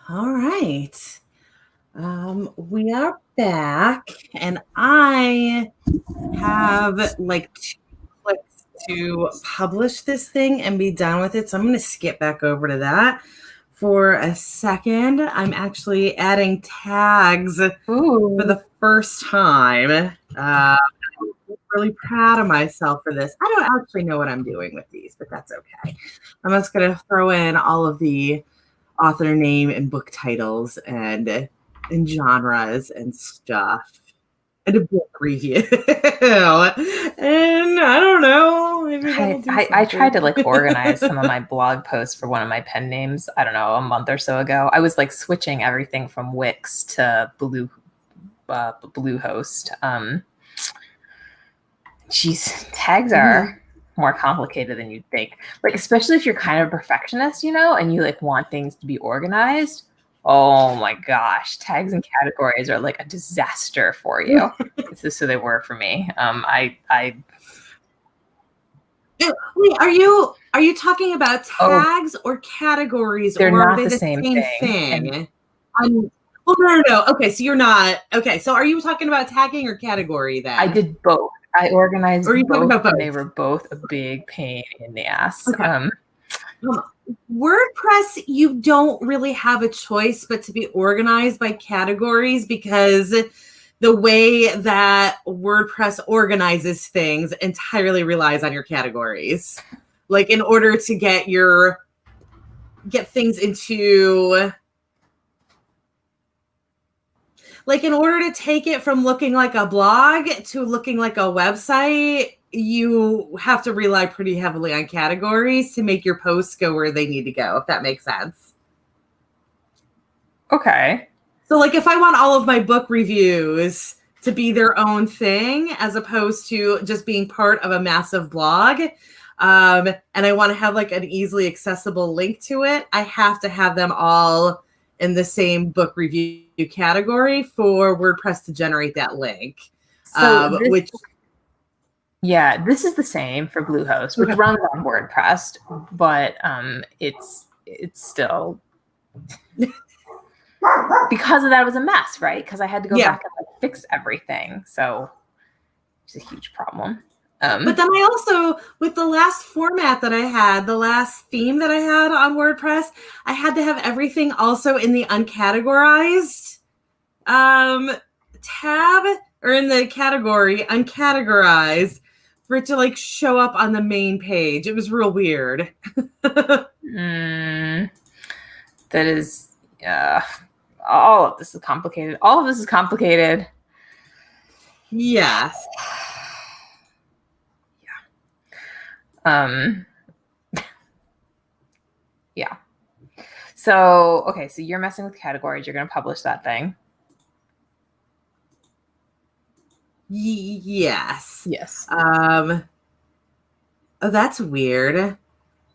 All right. We are back, and I have like 2 clicks to publish this thing and be done with it. So I'm going to skip back over to that for a second. I'm actually adding tags for the first time. I'm really proud of myself for this. I don't actually know what I'm doing with these, but that's okay. I'm just going to throw in all of the author name and book titles and genres and stuff, and a book review. And I don't know. Maybe I tried to like organize some of my blog posts for one of my pen names. I don't know, a month or so ago. I was like switching everything from Wix to Bluehost. Geez, tags are more complicated than you'd think. Like, especially if you're kind of a perfectionist, and you like want things to be organized. Oh my gosh, tags and categories are like a disaster for you. So they were for me. Wait, are you talking about tags or categories? They're or not are they the same thing. No. Okay, so you're not. Okay, so are you talking about tagging or category then? I did both. I organized both, both, and they were both a big pain in the ass. Okay. WordPress, you don't really have a choice but to be organized by categories, because the way that WordPress organizes things entirely relies on your categories. Like, in order to get things into, like, in order to take it from looking like a blog to looking like a website, you have to rely pretty heavily on categories to make your posts go where they need to go, if that makes sense. Okay. So, like, if I want all of my book reviews to be their own thing, as opposed to just being part of a massive blog, and I want to have like an easily accessible link to it, I have to have them all in the same book review category for WordPress to generate that link. So this is the same for Bluehost, which runs on WordPress, but it's still because of that, it was a mess, right? Because I had to go back and like fix everything. So it's a huge problem. But then I also, with the last format that I had, the last theme that I had on WordPress, I had to have everything also in the uncategorized tab, or in the category uncategorized, for it to like show up on the main page. It was real weird. That is, all of this is complicated. All of this is complicated. Yes. Yeah. So, okay, so you're messing with categories. You're going to publish that thing. Yes. Oh, that's weird.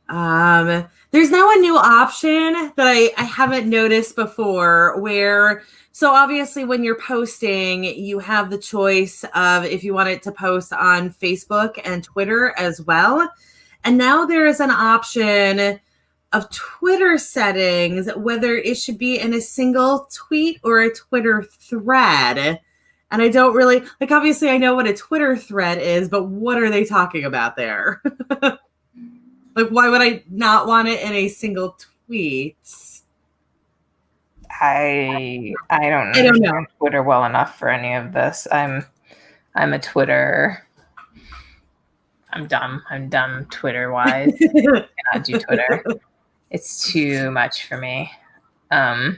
There's now a new option that I haven't noticed before, where, so obviously when you're posting, you have the choice of if you want it to post on Facebook and Twitter as well. And now there is an option of Twitter settings, whether it should be in a single tweet or a Twitter thread. And I don't really, like, obviously I know what a Twitter thread is, but what are they talking about there? Like, why would I not want it in a single tweet? I don't know Twitter well enough for any of this. I'm a Twitter. I'm dumb Twitter wise. I cannot do Twitter. It's too much for me. Okay.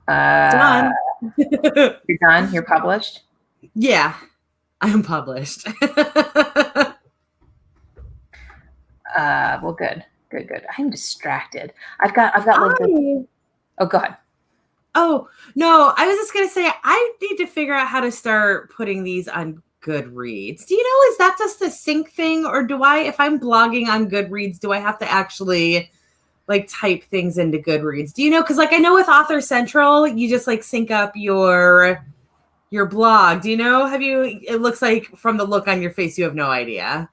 Done. You're done? You're published? Yeah, I'm published. Well, good. I'm distracted. I've got like oh, go ahead. Oh, no, I was just going to say, I need to figure out how to start putting these on Goodreads. Do you know, is that just a sync thing? Or if I'm blogging on Goodreads, do I have to actually like type things into Goodreads? Do you know? Because like I know with Author Central, you just like sync up your blog. Do you know? It looks like from the look on your face, you have no idea.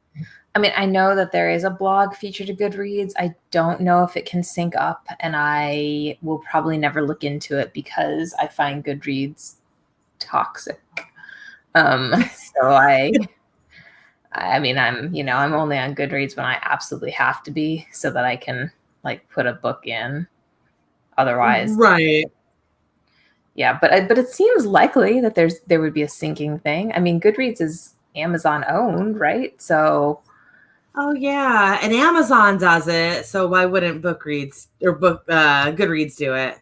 I mean, I know that there is a blog feature to Goodreads. I don't know if it can sync up, and I will probably never look into it because I find Goodreads toxic. So I mean, I'm only on Goodreads when I absolutely have to be so that I can like put a book in. Otherwise, Right. yeah, but it seems likely that there would be a syncing thing. I mean, Goodreads is Amazon owned, right? So, Oh yeah, and Amazon does it, so why wouldn't Goodreads do it?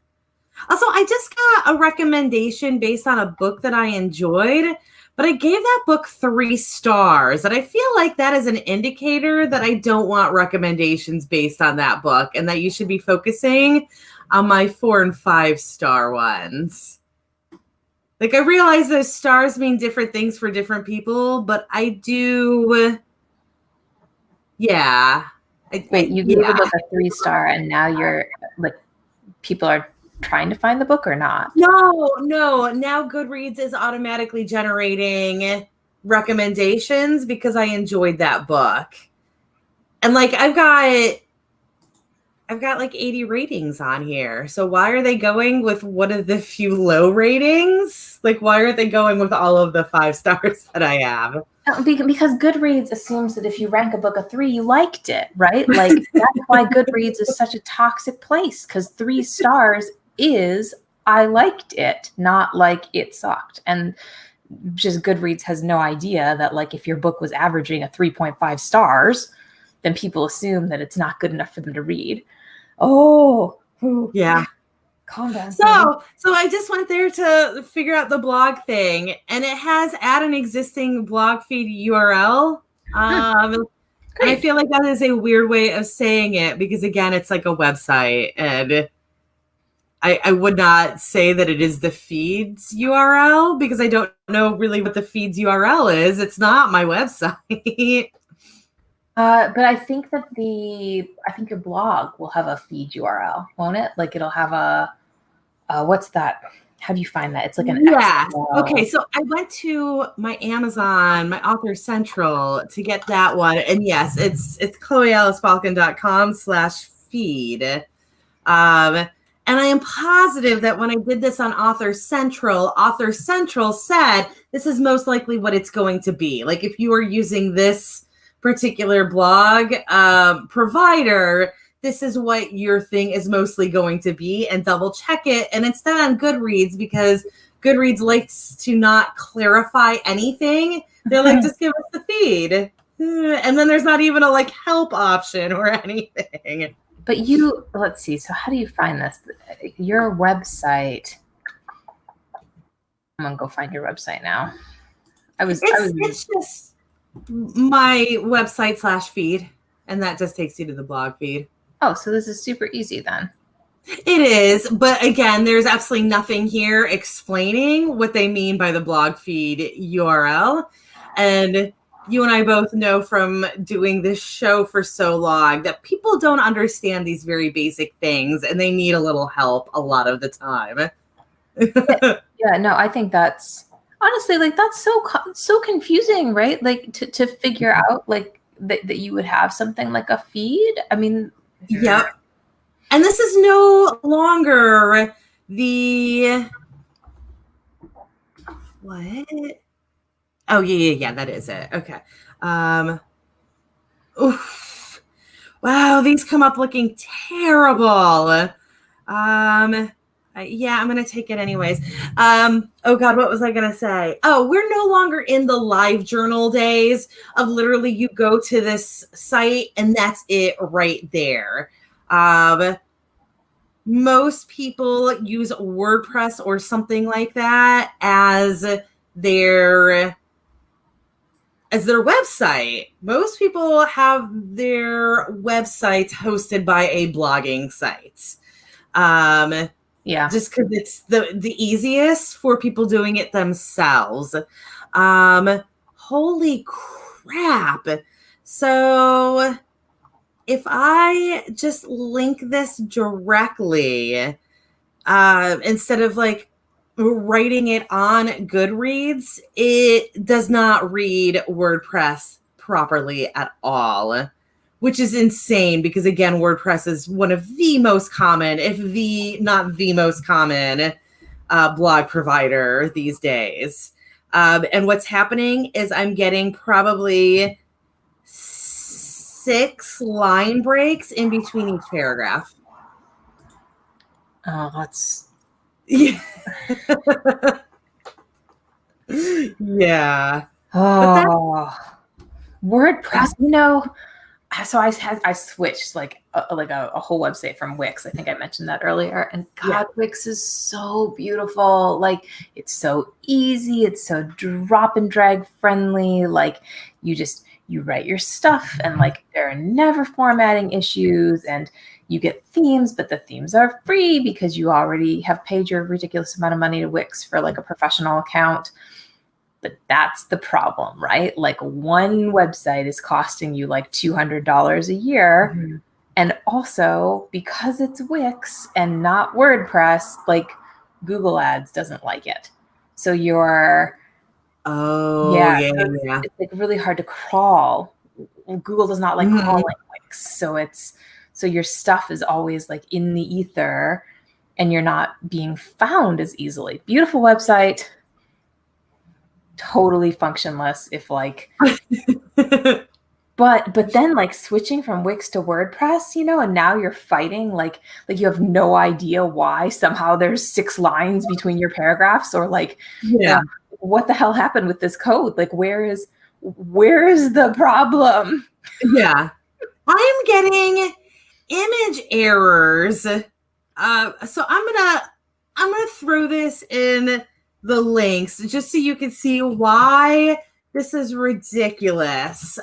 Also, I just got a recommendation based on a book that I enjoyed, but I gave that book 3 stars, and I feel like that is an indicator that I don't want recommendations based on that book, and that you should be focusing on my 4 and 5 star ones. Like, I realize those stars mean different things for different people, but I do. Yeah. wait, you gave a book a 3 star, and now you're like, people are trying to find the book or not? No. Now Goodreads is automatically generating recommendations because I enjoyed that book. And like I've got like 80 ratings on here. So why are they going with one of the few low ratings? Like, why aren't they going with all of the 5 stars that I have? Because Goodreads assumes that if you rank a book a 3, you liked it, right? Like, that's why Goodreads is such a toxic place, because 3 stars is I liked it, not like it sucked. And just Goodreads has no idea that, like, if your book was averaging a 3.5 stars, then people assume that it's not good enough for them to read. Oh, Yeah. calm down. So I just went there to figure out the blog thing, and it has add an existing blog feed URL. And I feel like that is a weird way of saying it because, again, it's like a website, and I would not say that it is the feed's URL because I don't know really what the feed's URL is. It's not my website. But I think your blog will have a feed URL, won't it? Like, it'll have a what's that? How do you find that? It's like an XML. Okay, so I went to my Amazon, my Author Central to get that one. And yes, it's chloealicebalkin.com/feed. And I am positive that when I did this on Author Central said this is most likely what it's going to be. Like, if you are using this particular blog provider, this is what your thing is mostly going to be, and double check it. And it's not on Goodreads because Goodreads likes to not clarify anything. They're like, just give us the feed. And then there's not even a like help option or anything. But let's see. So how do you find this? Your website. I'm going to go find your website now. It's just my website /feed. And that just takes you to the blog feed. Oh, so this is super easy then. It is, but again, there's absolutely nothing here explaining what they mean by the blog feed URL. And you and I both know from doing this show for so long that people don't understand these very basic things, and they need a little help a lot of the time. Yeah, no, I think that's honestly, like, that's so confusing, right? Like, to figure out like that you would have something like a feed. I mean, yep. And this is no longer the what? Oh yeah, that is it. Okay. Oof. Wow, these come up looking terrible. Yeah, I'm gonna take it anyways. Oh God, what was I gonna say? Oh, we're no longer in the live journal days of literally you go to this site and that's it right there. Most people use WordPress or something like that as their website. Most people have their websites hosted by a blogging site. yeah, just because it's the easiest for people doing it themselves. Holy crap. So if I just link this directly, instead of like writing it on Goodreads, it does not read WordPress properly at all, which is insane because, again, WordPress is one of the most common, if not the most common blog provider these days. And what's happening is I'm getting probably 6 line breaks in between each paragraph. Oh, that's... Yeah. Yeah. Oh, WordPress, so I switched like a whole website from Wix. I think I mentioned that earlier. And God, Wix is so beautiful. Like, it's so easy. It's so drop and drag friendly. Like, you write your stuff and like there are never formatting issues, and you get themes, but the themes are free because you already have paid your ridiculous amount of money to Wix for like a professional account. But that's the problem, right? Like, one website is costing you like $200 a year. Mm-hmm. And also, because it's Wix and not WordPress, like Google Ads doesn't like it. So you're... It's like really hard to crawl. Google does not like crawling Wix. So your stuff is always like in the ether and you're not being found as easily. Beautiful website, totally functionless if like but then like switching from Wix to WordPress, and now you're fighting like you have no idea why somehow there's 6 lines between your paragraphs, or like what the hell happened with this code? Like, where is the problem? Yeah. I'm getting image errors. So I'm gonna throw this in the links just so you can see why this is ridiculous.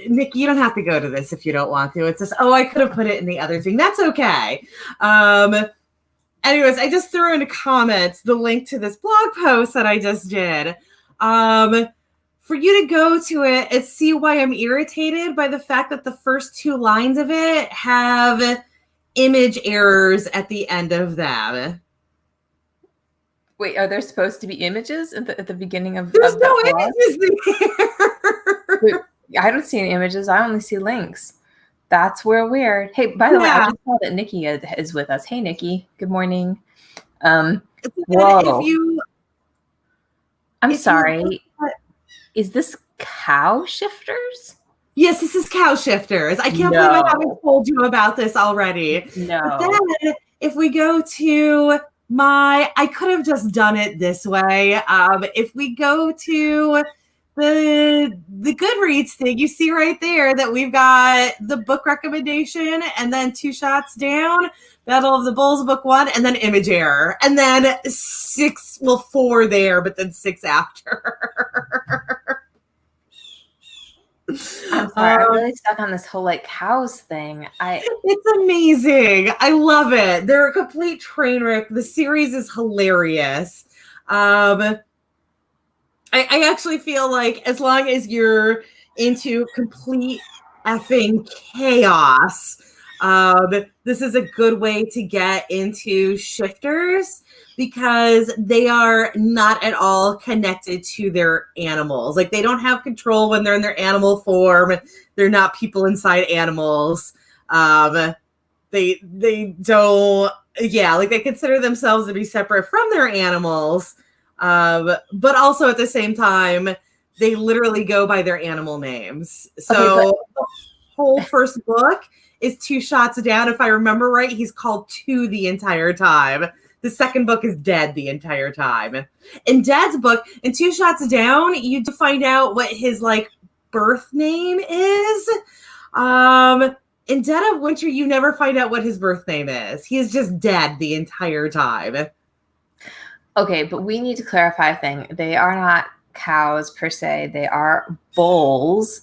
Nikki, you don't have to go to this if you don't want to. It's just, I could have put it in the other thing. That's okay. Anyways, I just threw in the comments the link to this blog post that I just did. For you to go to it and see why I'm irritated by the fact that the first 2 lines of it have image errors at the end of them. Wait, are there supposed to be images at the beginning of There's no blog? Images there. I don't see any images. I only see links. That's where weird. Hey, by the way, I just saw that Nikki is with us. Hey, Nikki. Good morning. Whoa. I'm sorry. Is this Cow Shifters? Yes, this is Cow Shifters. I can't believe I haven't told you about this already. No. But then if we go to I could have just done it this way. If we go to the Goodreads thing, you see right there that we've got the book recommendation and then 2 shots down, Battle of the Bulls book 1, and then image error. And then 4 there, but then 6 after. I'm sorry, I'm really stuck on this whole like cows thing. It's amazing. I love it. They're a complete train wreck. The series is hilarious. I actually feel like as long as you're into complete effing chaos, this is a good way to get into shifters, because they are not at all connected to their animals. Like, they don't have control when they're in their animal form. They're not people inside animals. They don't, like, they consider themselves to be separate from their animals. But also at the same time, they literally go by their animal names. So the whole first book is 2 shots down. If I remember right, he's called 2 the entire time. The second book is Dead the entire time. In Dead's book, in 2 shots down, you find out what his like birth name is. In Dead of Winter, you never find out what his birth name is. He is just dead the entire time. Okay, but we need to clarify a thing. They are not cows per se. They are bulls.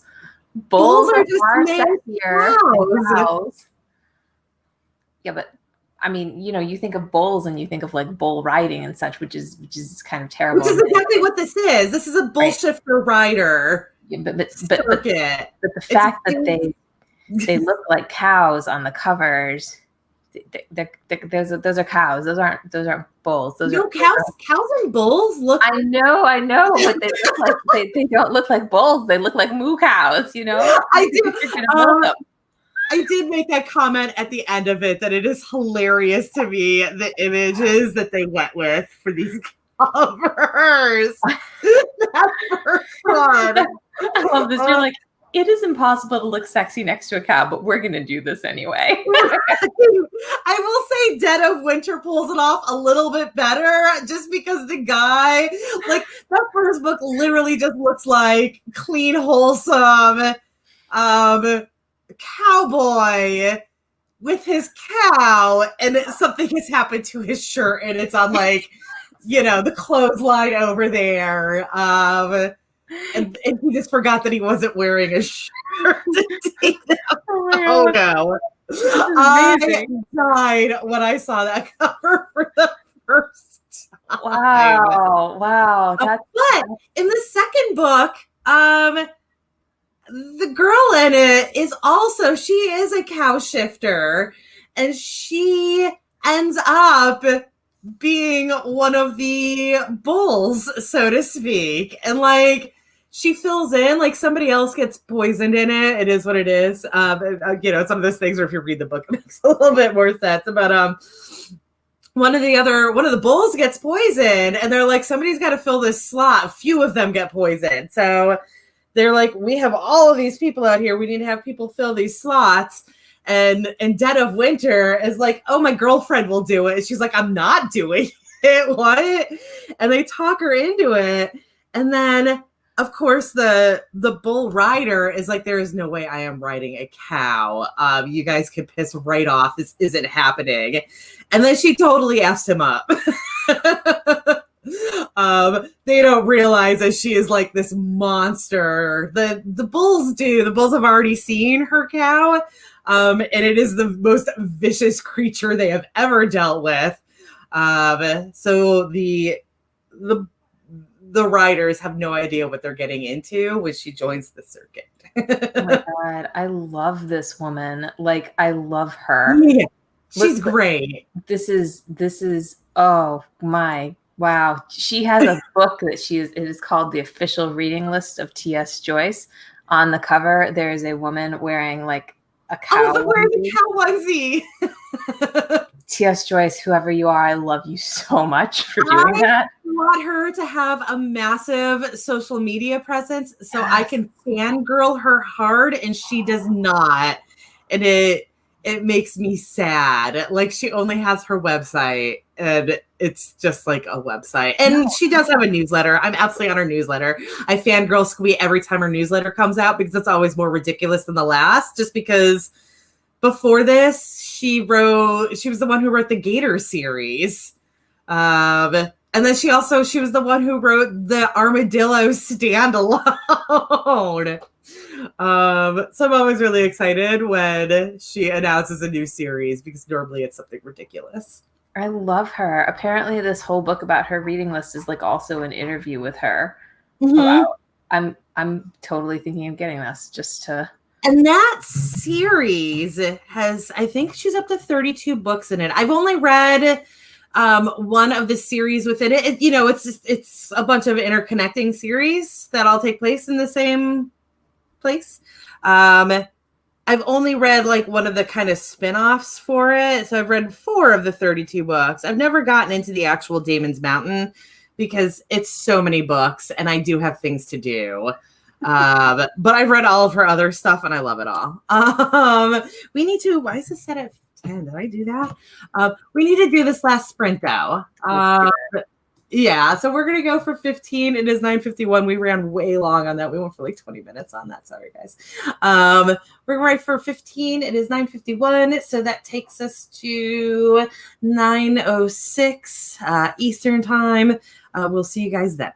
Bulls are just sexier than cows. Yeah, but I mean, you think of bulls and you think of like bull riding and such, which is kind of terrible. Which is exactly what this is. This is a bull shifter rider. Yeah, but the fact that they look like cows on the covers, those are cows. Those aren't bulls. Those No, are cows and bulls look. I know, but they look like they don't look like bulls. They look like moo cows, you know? I do. You're gonna milk them. I did make that comment at the end of it that it is hilarious to me the images that they went with for these covers. That first one. I love this. You're like, it is impossible to look sexy next to a cow, but we're gonna do this anyway. I will say Dead of Winter pulls it off a little bit better just because the guy, like that first book literally just looks like clean, wholesome cowboy with his cow, and something has happened to his shirt and it's on like, the clothesline over there. And he just forgot that he wasn't wearing a shirt to take that photo. I died when I saw that cover for the first time. Wow. But in the second book, the girl in it is also, she is a cow shifter, and she ends up being one of the bulls, so to speak. And like, she fills in, like somebody else gets poisoned in it. It is what it is. It's one of those things where if you read the book, it makes a little bit more sense. But one of the bulls gets poisoned, and they're like, somebody's got to fill this slot. A few of them get poisoned. So they're like, we have all of these people out here. We need to have people fill these slots. And Dead of Winter is like, oh, my girlfriend will do it. And she's like, I'm not doing it. What? And they talk her into it. And then, of course, the bull rider is like, there is no way I am riding a cow. You guys can piss right off. This isn't happening. And then she totally F's him up. They don't realize that she is like this monster. The bulls do. The bulls have already seen her cow. And it is the most vicious creature they have ever dealt with. So the riders have no idea what they're getting into when she joins the circuit. Oh my God. I love this woman. Like, I love her. Yeah, she's great. This is, oh my, wow. She has a book that it is called The Official Reading List of T.S. Joyce. On the cover, there is a woman wearing like a cow. Oh, wearing the cow onesie. T.S. Joyce, whoever you are, I love you so much for doing that. I want her to have a massive social media presence so I can fangirl her hard, and she does not. And it makes me sad. Like, she only has her website, and it's just like a website. And she does have a newsletter. I'm absolutely on her newsletter. I fangirl Squee every time her newsletter comes out because it's always more ridiculous than the last, just because before this, she was the one who wrote the Gator series. And then she was the one who wrote the Armadillo standalone. So I'm always really excited when she announces a new series because normally it's something ridiculous. I love her. Apparently this whole book about her reading list is like also an interview with her. Mm-hmm. I'm totally thinking of getting this just to. And that series has, I think she's up to 32 books in it. I've only read one of the series within it. It's a bunch of interconnecting series that all take place in the same place. I've only read like one of the kind of spin-offs for it. So I've read 4 of the 32 books. I've never gotten into the actual Damon's Mountain because it's so many books and I do have things to do. But I've read all of her other stuff and I love it all. We need to, why is this set at 10? Did I do that? We need to do this last sprint though. Yeah, so we're gonna go for 15. It is 9:51. We ran way long on that. We went for like 20 minutes on that. Sorry, guys. We're right for 15. It is 9:51. So that takes us to 9:06 Eastern time. We'll see you guys then.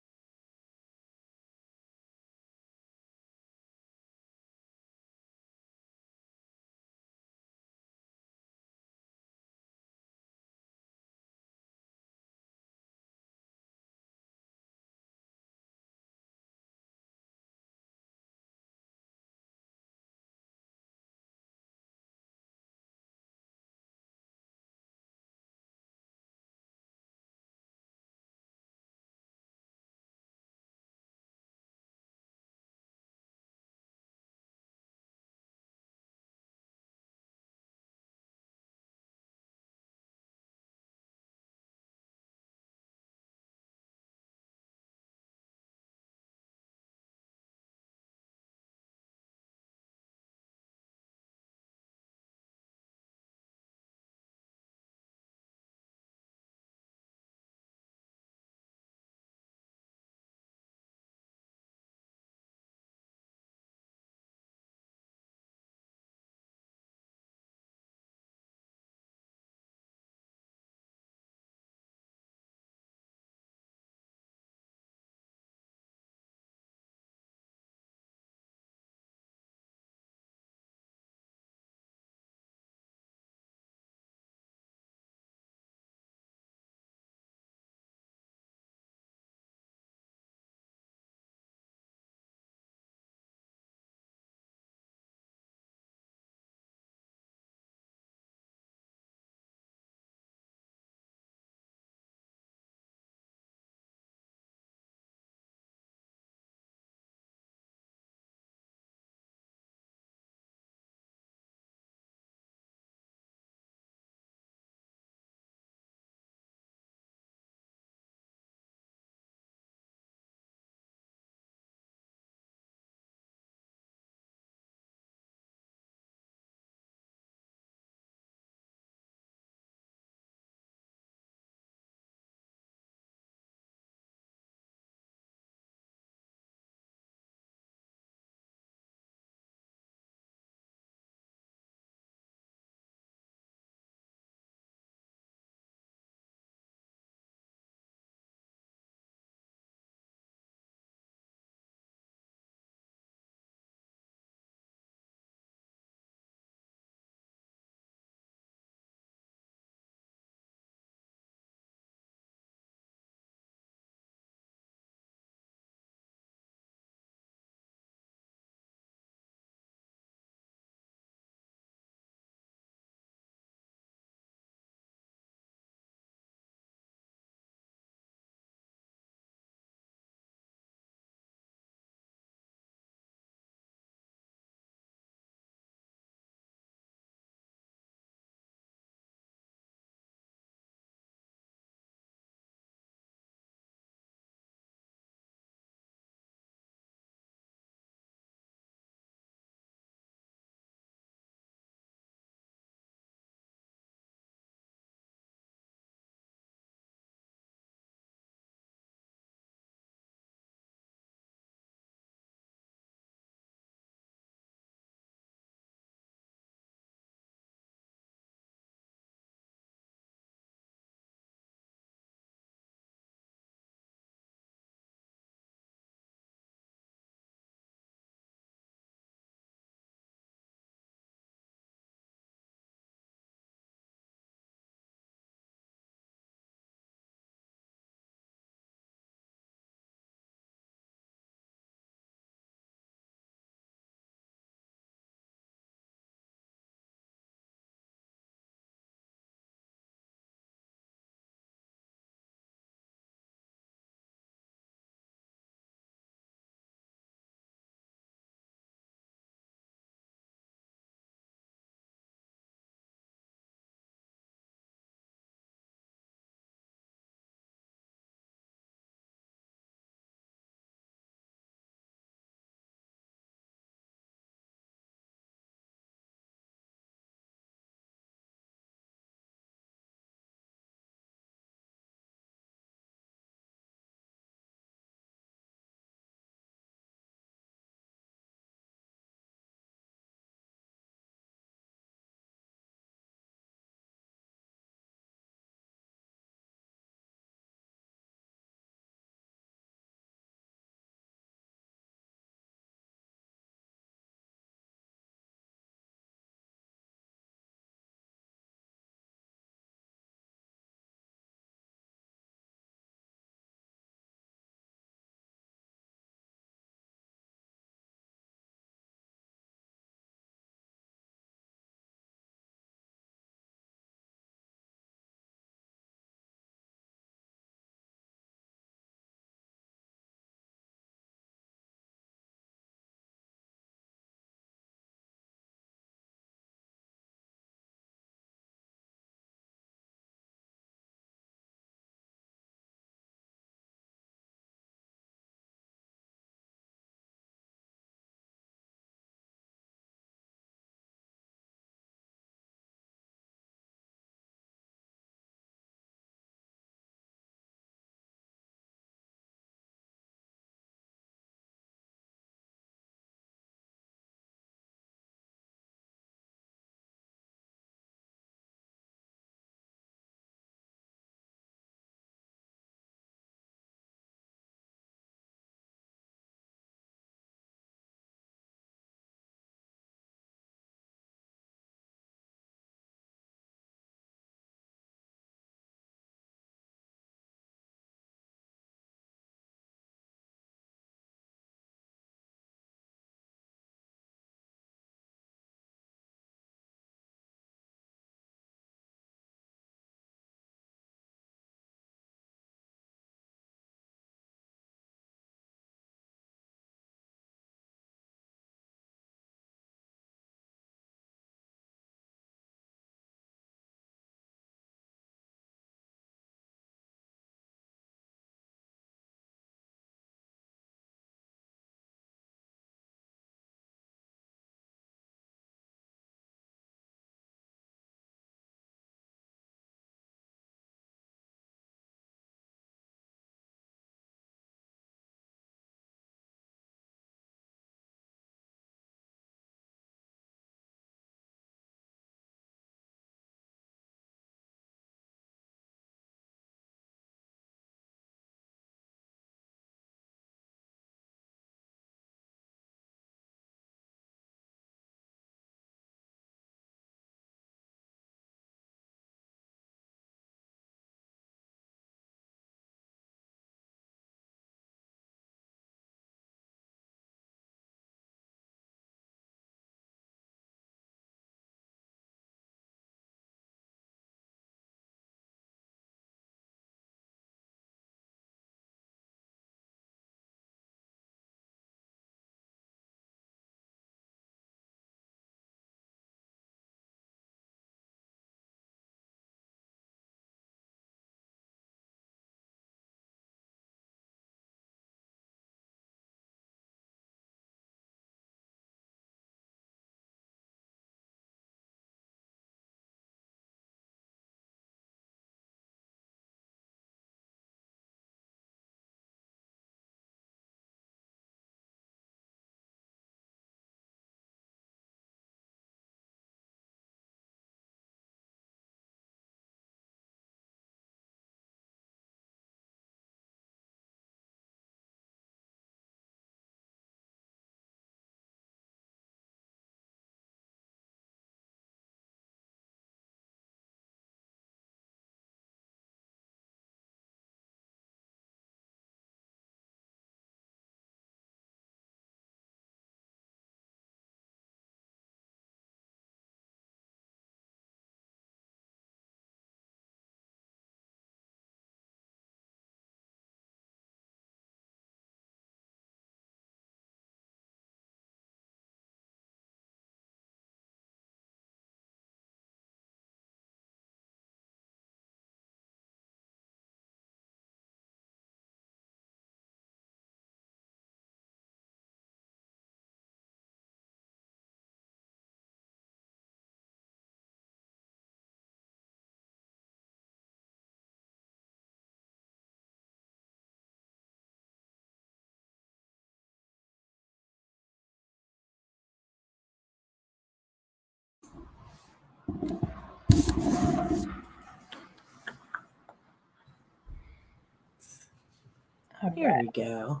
Here we go.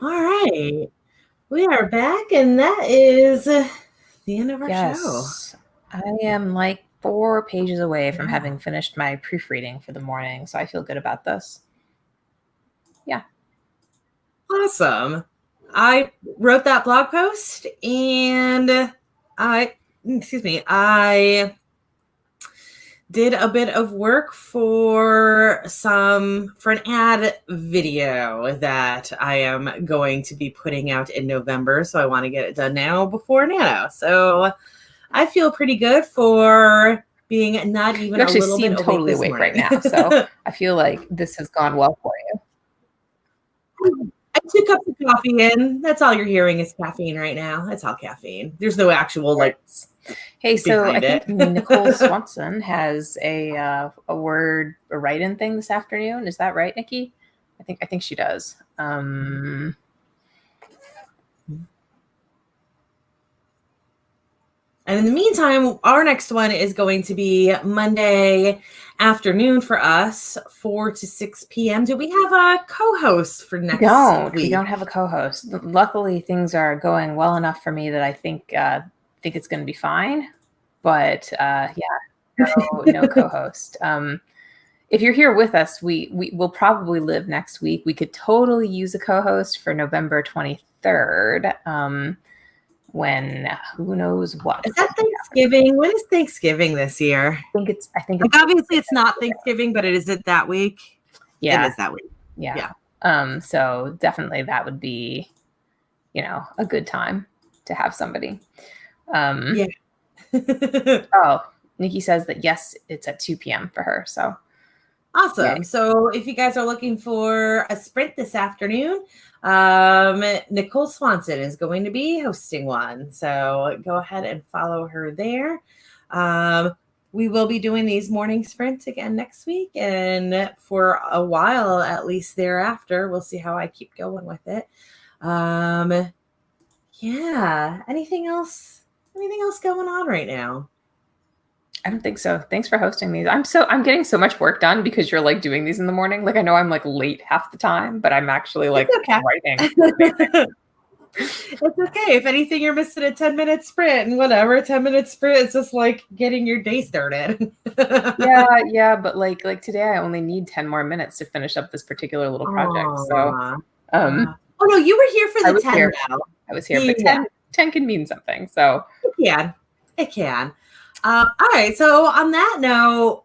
All right. We are back, and that is the end of our show. I am like 4 pages away from having finished my proofreading for the morning, so I feel good about this. Yeah. Awesome. I wrote that blog post, and I did a bit of work for an ad video that I am going to be putting out in November. So I want to get it done now before Nano. So I feel pretty good for being not even you actually a little seem bit totally awake right now. So I feel like this has gone well for you. I 2 cups of coffee in. That's all you're hearing is caffeine right now. It's all caffeine. There's no actual Hey, so I think Nicole Swanson has a write-in thing this afternoon. Is that right, Nikki? I think she does. And in the meantime, our next one is going to be Monday afternoon for us, 4 to 6 p.m. Do we have a co-host for next week? We don't have a co-host. Luckily, things are going well enough for me that I think it's going to be fine. But no co-host. If you're here with us, we will probably live next week. We could totally use a co-host for November 23rd. When who knows what. Is that Thanksgiving? When is Thanksgiving this year? I think obviously it's not Thanksgiving, but it is that week. Yeah. It is that week. Yeah. So definitely that would be, a good time to have somebody. Yeah. Oh, Nikki says that yes, it's at 2 p.m. for her. So awesome. Yay. So if you guys are looking for a sprint this afternoon, Nicole Swanson is going to be hosting one. So go ahead and follow her there. We will be doing these morning sprints again next week, and for a while at least thereafter. We'll see how I keep going with it. Yeah. Anything else going on right now? I don't think so. Thanks for hosting these. I'm getting so much work done because you're like doing these in the morning. Like I know I'm like late half the time, but I'm actually like writing. It's okay. If anything, you're missing a 10-minute sprint and whatever. 10-minute sprint, it's just like getting your day started. yeah. But like today I only need 10 more minutes to finish up this particular little project. So oh no, you were here for the 10 now. I was here, but 10 can mean something. So it can. All right. So on that note,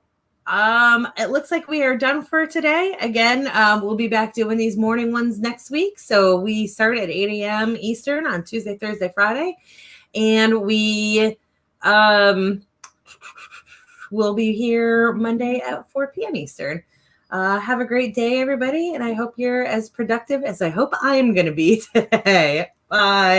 it looks like we are done for today. Again, we'll be back doing these morning ones next week. So we start at 8 a.m. Eastern on Tuesday, Thursday, Friday. And we will be here Monday at 4 p.m. Eastern. Have a great day, everybody. And I hope you're as productive as I hope I'm going to be today. Bye.